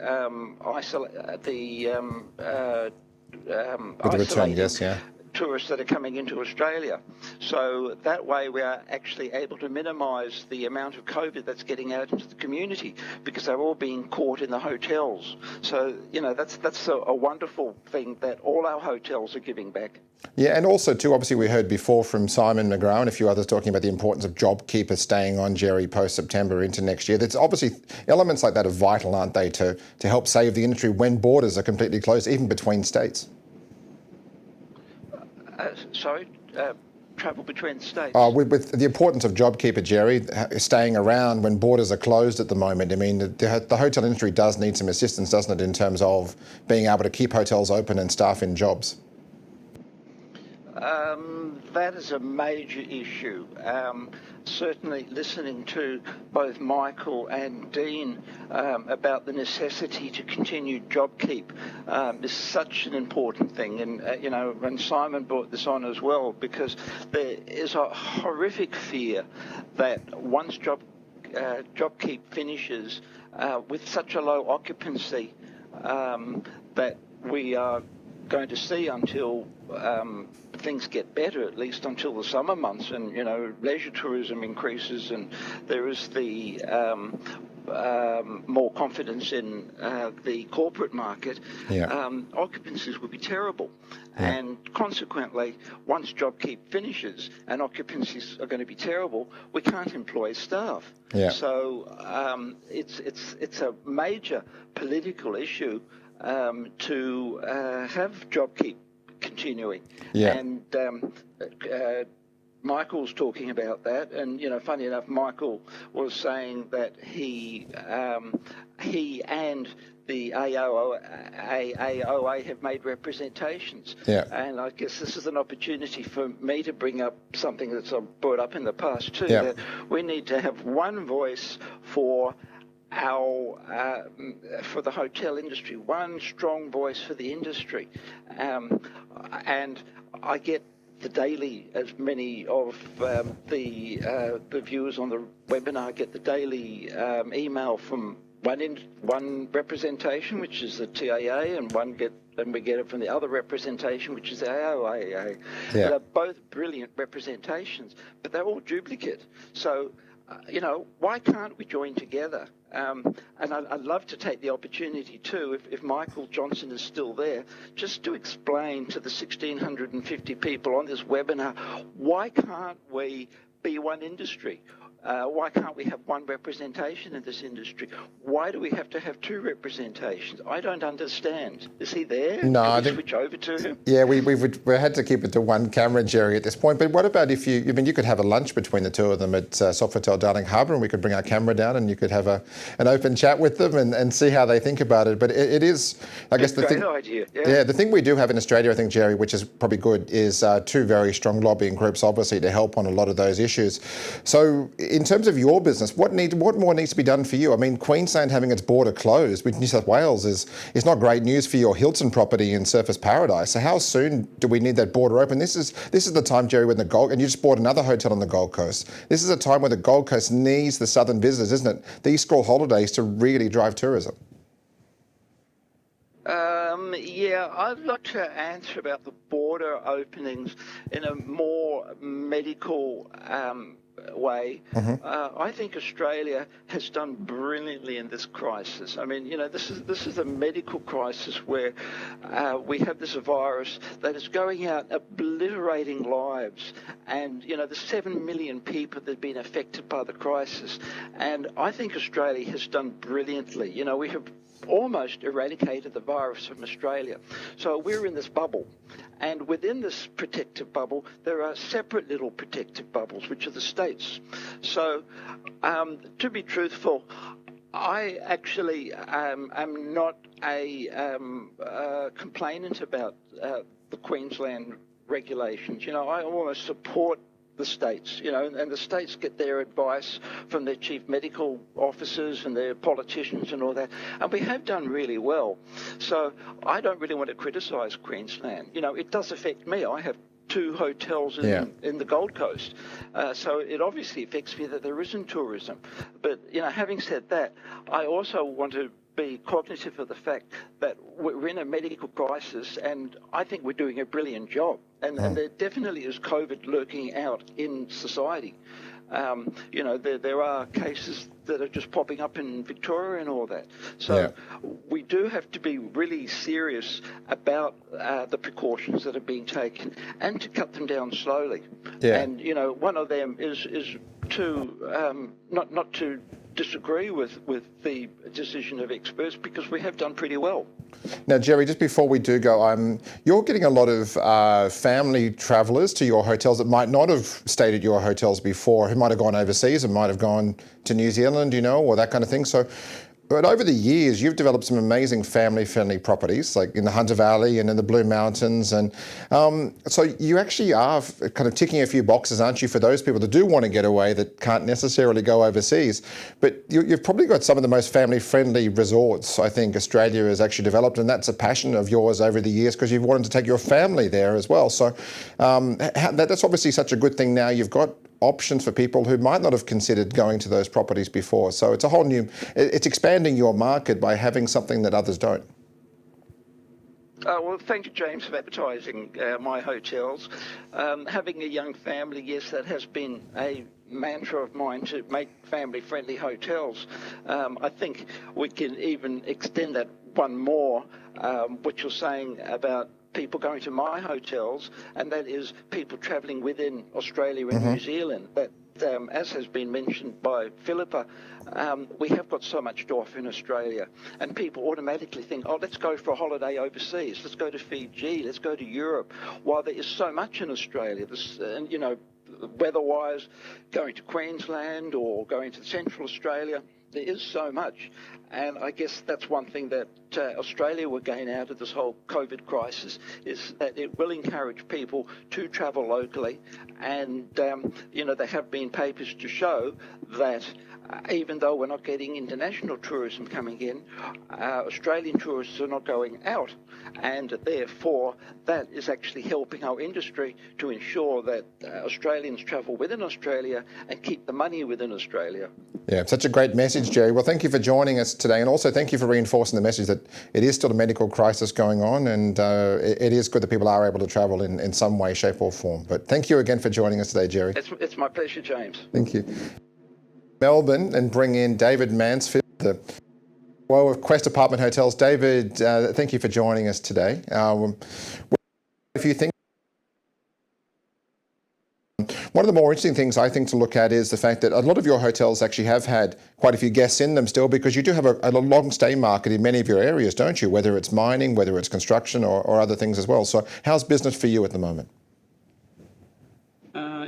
Speaker 13: tourists that are coming into Australia. So that way we are actually able to minimise the amount of COVID that's getting out into the community, because they're all being caught in the hotels. So, that's a wonderful thing that all our hotels are giving back.
Speaker 1: Yeah, and also too, obviously we heard before from Simon McGrath and a few others talking about the importance of JobKeeper staying on, Jerry, post-September into next year. There's obviously elements like that are vital, aren't they, to help save the industry when borders are completely closed, even between states?
Speaker 13: Travel between states?
Speaker 1: With the importance of JobKeeper, Jerry, staying around when borders are closed at the moment. I mean, the hotel industry does need some assistance, doesn't it, in terms of being able to keep hotels open and staff in jobs?
Speaker 13: That is a major issue. Certainly listening to both Michael and Dean about the necessity to continue JobKeep is such an important thing. And, when Simon brought this on as well, because there is a horrific fear that once JobKeep finishes with such a low occupancy that we are going to see until things get better, at least until the summer months, and leisure tourism increases, and there is the more confidence in the corporate market. Occupancies will be terrible. And consequently, once JobKeep finishes and occupancies are going to be terrible, we can't employ staff. So it's a major political issue to have JobKeep continuing. And Michael's talking about that, and funny enough, Michael was saying that he and the AOA have made representations. And I guess this is an opportunity for me to bring up something that's brought up in the past too, that we need to have one voice for for the hotel industry, one strong voice for the industry. And I get the daily, as many of the viewers on the webinar get the daily email from one representation, which is the TAA, and we get it from the other representation, which is the AOA. They're both brilliant representations, but they're all duplicate. So, why can't we join together? And I'd love to take the opportunity too, if Michael Johnson is still there, just to explain to the 1,650 people on this webinar, why can't we be one industry? Why can't we have one representation in this industry? Why do we have to have two representations? I don't understand. Is he there?
Speaker 1: No,
Speaker 13: Can
Speaker 1: I
Speaker 13: we
Speaker 1: think
Speaker 13: switch over to him?
Speaker 1: Yeah, we had to keep it to one camera, Jerry, at this point. But what about if you could have a lunch between the two of them at Sofitel Darling Harbour, and we could bring our camera down and you could have an open chat with them and see how they think about it. But it is, I guess,
Speaker 13: Great idea.
Speaker 1: The thing we do have in Australia, I think, Jerry, which is probably good, is two very strong lobbying groups, obviously, to help on a lot of those issues. So in terms of your business, what more needs to be done for you? I mean, Queensland having its border closed with New South Wales is not great news for your Hilton property in Surfers Paradise. So how soon do we need that border open? This is the time, Jerry, when and you just bought another hotel on the Gold Coast. This is a time where the Gold Coast needs the southern visitors, isn't it? These school holidays to really drive tourism.
Speaker 13: I'd like to answer about the border openings in a more medical way. I think Australia has done brilliantly in this crisis. I mean, this is a medical crisis where we have this virus that is going out obliterating lives, and there's 7 million people that have been affected by the crisis, and I think Australia has done brilliantly. We have almost eradicated the virus from Australia. So we're in this bubble. And within this protective bubble, there are separate little protective bubbles, which are the states. So to be truthful, I actually am not a complainant about the Queensland regulations. I almost support the states, and the states get their advice from their chief medical officers and their politicians and all that, and we have done really well. So I don't really want to criticise Queensland. It does affect me. I have 2 hotels in the Gold Coast, so it obviously affects me that there isn't tourism. But having said that, I also want to be cognitive of the fact that we're in a medical crisis, and I think we're doing a brilliant job. And there definitely is COVID lurking out in society. There are cases that are just popping up in Victoria and all that. So we do have to be really serious about the precautions that are being taken and to cut them down slowly. Yeah. And, one of them is to not to disagree with the decision of experts, because we have done pretty well.
Speaker 1: Now, Jerry, just before we do go, you're getting a lot of family travellers to your hotels that might not have stayed at your hotels before, who might have gone overseas and might have gone to New Zealand, or that kind of thing. So, but over the years, you've developed some amazing family-friendly properties, like in the Hunter Valley and in the Blue Mountains. And so you actually are kind of ticking a few boxes, aren't you, for those people that do want to get away that can't necessarily go overseas. But you've probably got some of the most family-friendly resorts, I think, Australia has actually developed. And that's a passion of yours over the years, because you've wanted to take your family there as well. So that's obviously such a good thing now. You've got options for people who might not have considered going to those properties before. So it's a whole new, it's expanding your market by having something that others don't.
Speaker 13: Well, thank you, James, for advertising my hotels. Having a young family, yes, that has been a mantra of mine, to make family-friendly hotels. I think we can even extend that one more, which you're saying about people going to my hotels, and that is people travelling within Australia and New Zealand. That, as has been mentioned by Philippa, we have got so much to offer in Australia, and people automatically think, oh, let's go for a holiday overseas, let's go to Fiji, let's go to Europe, while there is so much in Australia. And weather-wise, going to Queensland or going to Central Australia, there is so much. And I guess that's one thing that Australia will gain out of this whole COVID crisis, is that it will encourage people to travel locally. And, there have been papers to show that even though we're not getting international tourism coming in, Australian tourists are not going out. And therefore, that is actually helping our industry to ensure that Australians travel within Australia and keep the money within Australia.
Speaker 1: Yeah, such a great message, Jerry. Well, thank you for joining us today, and also thank you for reinforcing the message that it is still a medical crisis going on, and it is good that people are able to travel in some way, shape or form. But thank you again for joining us today, Jerry.
Speaker 13: It's my pleasure, James.
Speaker 1: Thank you. Melbourne, and bring in David Mansfield, the CEO of Quest Apartment Hotels. David, thank you for joining us today. If you think one of the more interesting things I think to look at is the fact that a lot of your hotels actually have had quite a few guests in them still, because you do have a long stay market in many of your areas, don't you? Whether it's mining, whether it's construction or other things as well. So how's business for you at the moment?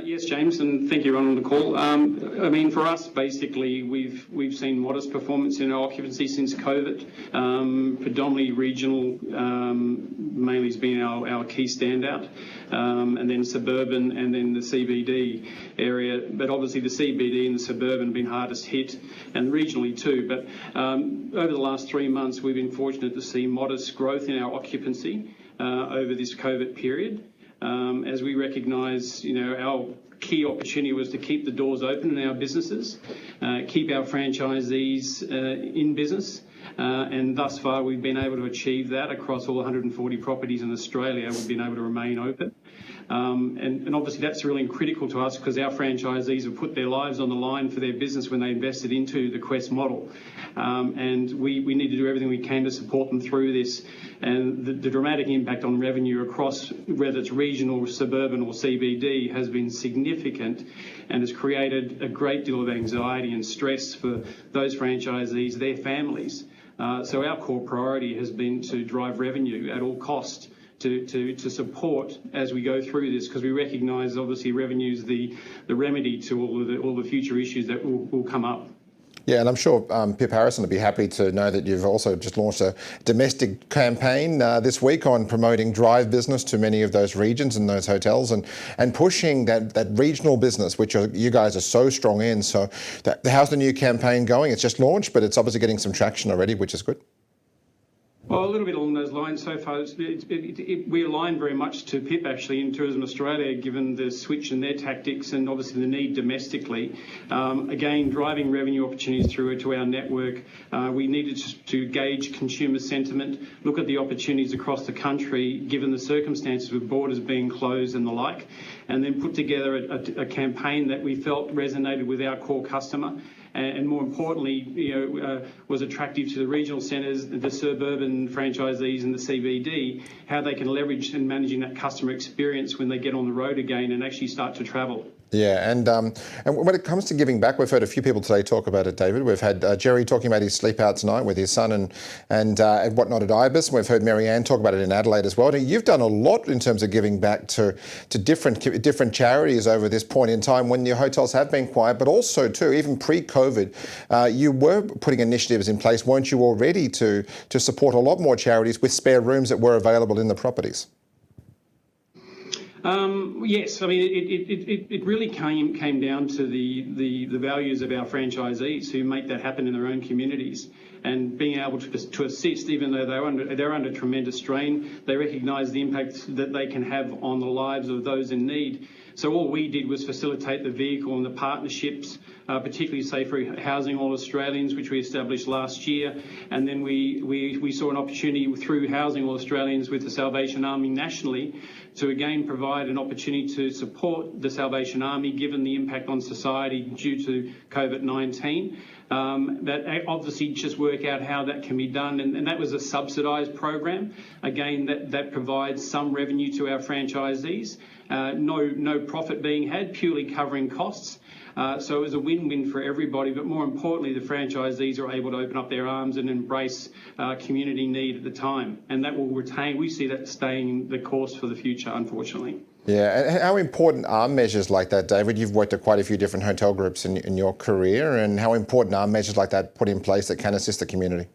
Speaker 14: Yes, James, and thank you, everyone on the call. For us, basically, we've seen modest performance in our occupancy since COVID. Predominantly regional, mainly has been our key standout, and then suburban, and then the CBD area. But obviously, the CBD and the suburban have been hardest hit, and regionally too. But over the last 3 months, we've been fortunate to see modest growth in our occupancy over this COVID period. As we recognise, our key opportunity was to keep the doors open in our businesses, keep our franchisees in business, and thus far we've been able to achieve that across all 140 properties in Australia. We've been able to remain open. And obviously that's really critical to us, because our franchisees have put their lives on the line for their business when they invested into the Quest model. And we need to do everything we can to support them through this. And the dramatic impact on revenue across, whether it's regional, suburban or CBD, has been significant and has created a great deal of anxiety and stress for those franchisees, their families. So our core priority has been to drive revenue at all costs to support as we go through this, because we recognise obviously revenue is the remedy to all the future issues that will come up.
Speaker 1: Yeah, and I'm sure Pip Harrison would be happy to know that you've also just launched a domestic campaign this week on promoting drive business to many of those regions and those hotels, and pushing that regional business, which you guys are so strong in. So how's the new campaign going? It's just launched, but it's obviously getting some traction already, which is good.
Speaker 14: Well, a little bit along those lines so far. We align very much to PIP actually in Tourism Australia, given the switch in their tactics and obviously the need domestically. Again, driving revenue opportunities through to our network. We needed to gauge consumer sentiment, look at the opportunities across the country, given the circumstances with borders being closed and the like, and then put together a campaign that we felt resonated with our core customer. And more importantly, was attractive to the regional centres, the suburban franchisees and the CBD, how they can leverage in managing that customer experience when they get on the road again and actually start to travel.
Speaker 1: Yeah, and when it comes to giving back, we've heard a few people today talk about it, David. We've had Jerry talking about his sleep out tonight with his son and whatnot at IBIS. We've heard Marianne talk about it in Adelaide as well. You've done a lot in terms of giving back to different charities over this point in time when your hotels have been quiet, but also too, even pre-COVID, you were putting initiatives in place, weren't you, already to support a lot more charities with spare rooms that were available in the properties?
Speaker 14: Yes, I mean, it really came down to the values of our franchisees who make that happen in their own communities, and being able to assist, even though they're under tremendous strain. They recognise the impact that they can have on the lives of those in need. So all we did was facilitate the vehicle and the partnerships, particularly say for Housing All Australians, which we established last year, and then we saw an opportunity through Housing All Australians with the Salvation Army nationally to again provide an opportunity to support the Salvation Army given the impact on society due to COVID-19. That obviously just work out how that can be done, and that was a subsidised program. Again, that provides some revenue to our franchisees. No profit being had, purely covering costs. So it was a win-win for everybody, but more importantly, the franchisees are able to open up their arms and embrace community need at the time. And that will we see that staying the course for the future, unfortunately.
Speaker 1: Yeah, and how important are measures like that, David? You've worked at quite a few different hotel groups in your career, and how important are measures like that put in place that can assist the community?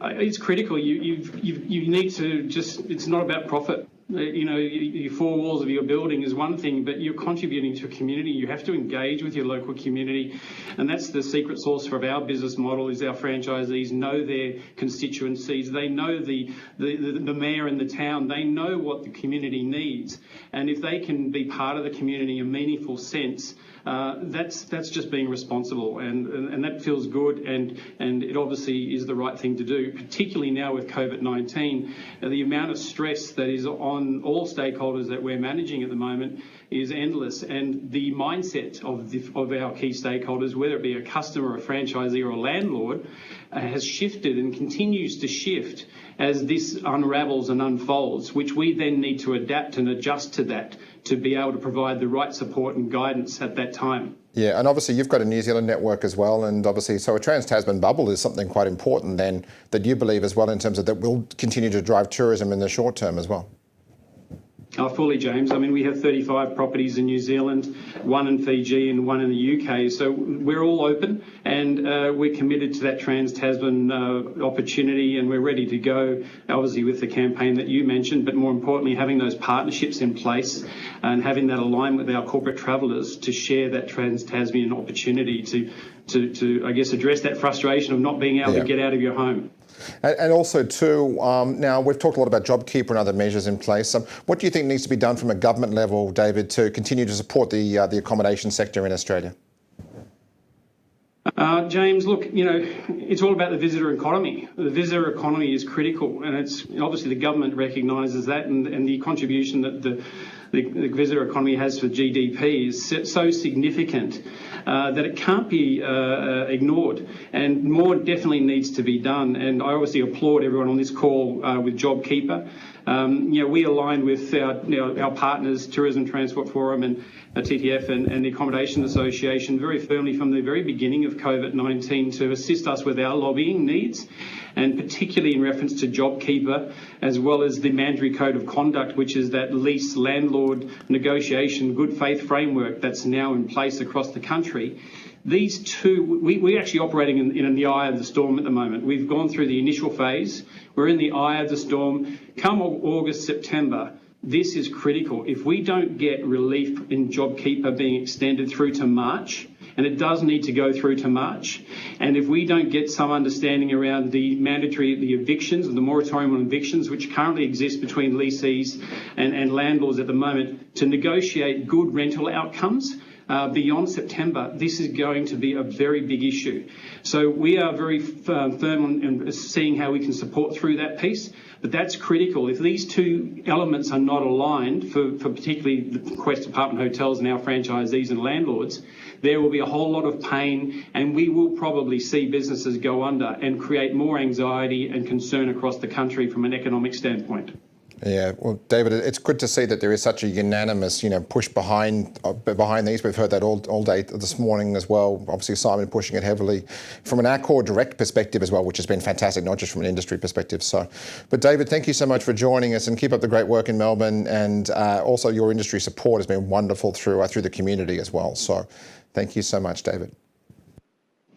Speaker 14: It's critical. You need to it's not about profit. Your four walls of your building is one thing, but you're contributing to a community. You have to engage with your local community, and that's the secret sauce for our business model. Is our franchisees know their constituencies, they know the mayor and the town, they know what the community needs, and if they can be part of the community in a meaningful sense, that's just being responsible, and that feels good, and it obviously is the right thing to do, particularly now with COVID-19. The amount of stress that is on all stakeholders that we're managing at the moment is endless, and the mindset of our key stakeholders, whether it be a customer, a franchisee or a landlord, has shifted and continues to shift as this unravels and unfolds, which we then need to adapt and adjust to that to be able to provide the right support and guidance at that time.
Speaker 1: Yeah, and obviously you've got a New Zealand network as well, and obviously so a Trans-Tasman bubble is something quite important then that you believe as well in terms of that will continue to drive tourism in the short term as well.
Speaker 14: Oh, fully, James. I mean, we have 35 properties in New Zealand, one in Fiji and one in the UK. So we're all open, and we're committed to that Trans-Tasman opportunity, and we're ready to go, obviously, with the campaign that you mentioned, but more importantly, having those partnerships in place and having that alignment with our corporate travellers to share that Trans-Tasman opportunity to I guess, address that frustration of not being able to get out of your home.
Speaker 1: And also too, now we've talked a lot about JobKeeper and other measures in place. What do you think needs to be done from a government level, David, to continue to support the accommodation sector in Australia?
Speaker 14: James, look, it's all about the visitor economy. The visitor economy is critical, and it's obviously the government recognises that, and the contribution that the visitor economy has for GDP is so significant that it can't be ignored, and more definitely needs to be done. And I obviously applaud everyone on this call with JobKeeper. We aligned with our partners, Tourism Transport Forum and TTF and the Accommodation Association, very firmly from the very beginning of COVID-19 to assist us with our lobbying needs, and particularly in reference to JobKeeper, as well as the Mandatory Code of Conduct, which is that lease landlord negotiation good faith framework that's now in place across the country. These two, we're actually operating in the eye of the storm at the moment. We've gone through the initial phase. We're in the eye of the storm. Come August, September, this is critical. If we don't get relief in JobKeeper being extended through to March, and it does need to go through to March. And if we don't get some understanding around the evictions, the moratorium on evictions, which currently exists between lessees and landlords at the moment, to negotiate good rental outcomes, beyond September, this is going to be a very big issue. So we are very firm on seeing how we can support through that piece, but that's critical. If these two elements are not aligned for particularly the Quest Department Hotels and our franchisees and landlords, there will be a whole lot of pain, and we will probably see businesses go under and create more anxiety and concern across the country from an economic standpoint.
Speaker 1: Yeah, well, David, it's good to see that there is such a unanimous, push behind these. We've heard that all day this morning as well. Obviously, Simon pushing it heavily from an Accor direct perspective as well, which has been fantastic, not just from an industry perspective. So, but David, thank you so much for joining us, and keep up the great work in Melbourne, and also your industry support has been wonderful through the community as well. So, thank you so much, David.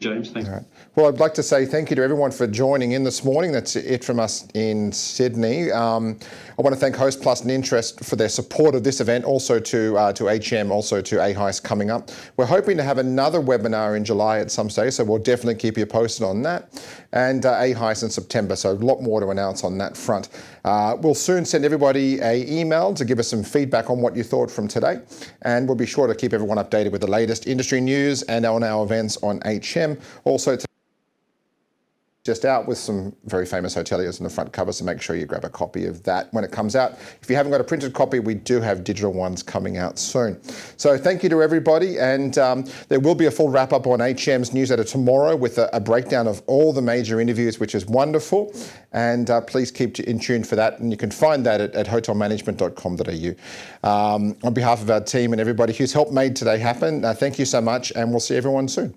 Speaker 14: James, thanks.
Speaker 1: All right. Well, I'd like to say thank you to everyone for joining in this morning. That's it from us in Sydney. I want to thank Hostplus and Intrust for their support of this event, also to HM, also to AHICE coming up. We're hoping to have another webinar in July at some stage, so we'll definitely keep you posted on that. And AHICE in September, so a lot more to announce on that front. We'll soon send everybody an email to give us some feedback on what you thought from today, and we'll be sure to keep everyone updated with the latest industry news and on our events on HM. Also, just out with some very famous hoteliers on the front cover, so make sure you grab a copy of that when it comes out. If you haven't got a printed copy, we do have digital ones coming out soon. So thank you to everybody, and there will be a full wrap-up on HM's newsletter tomorrow with a breakdown of all the major interviews, which is wonderful, and please keep in tune for that, and you can find that at hotelmanagement.com.au. On behalf of our team and everybody who's helped made today happen, thank you so much, and we'll see everyone soon.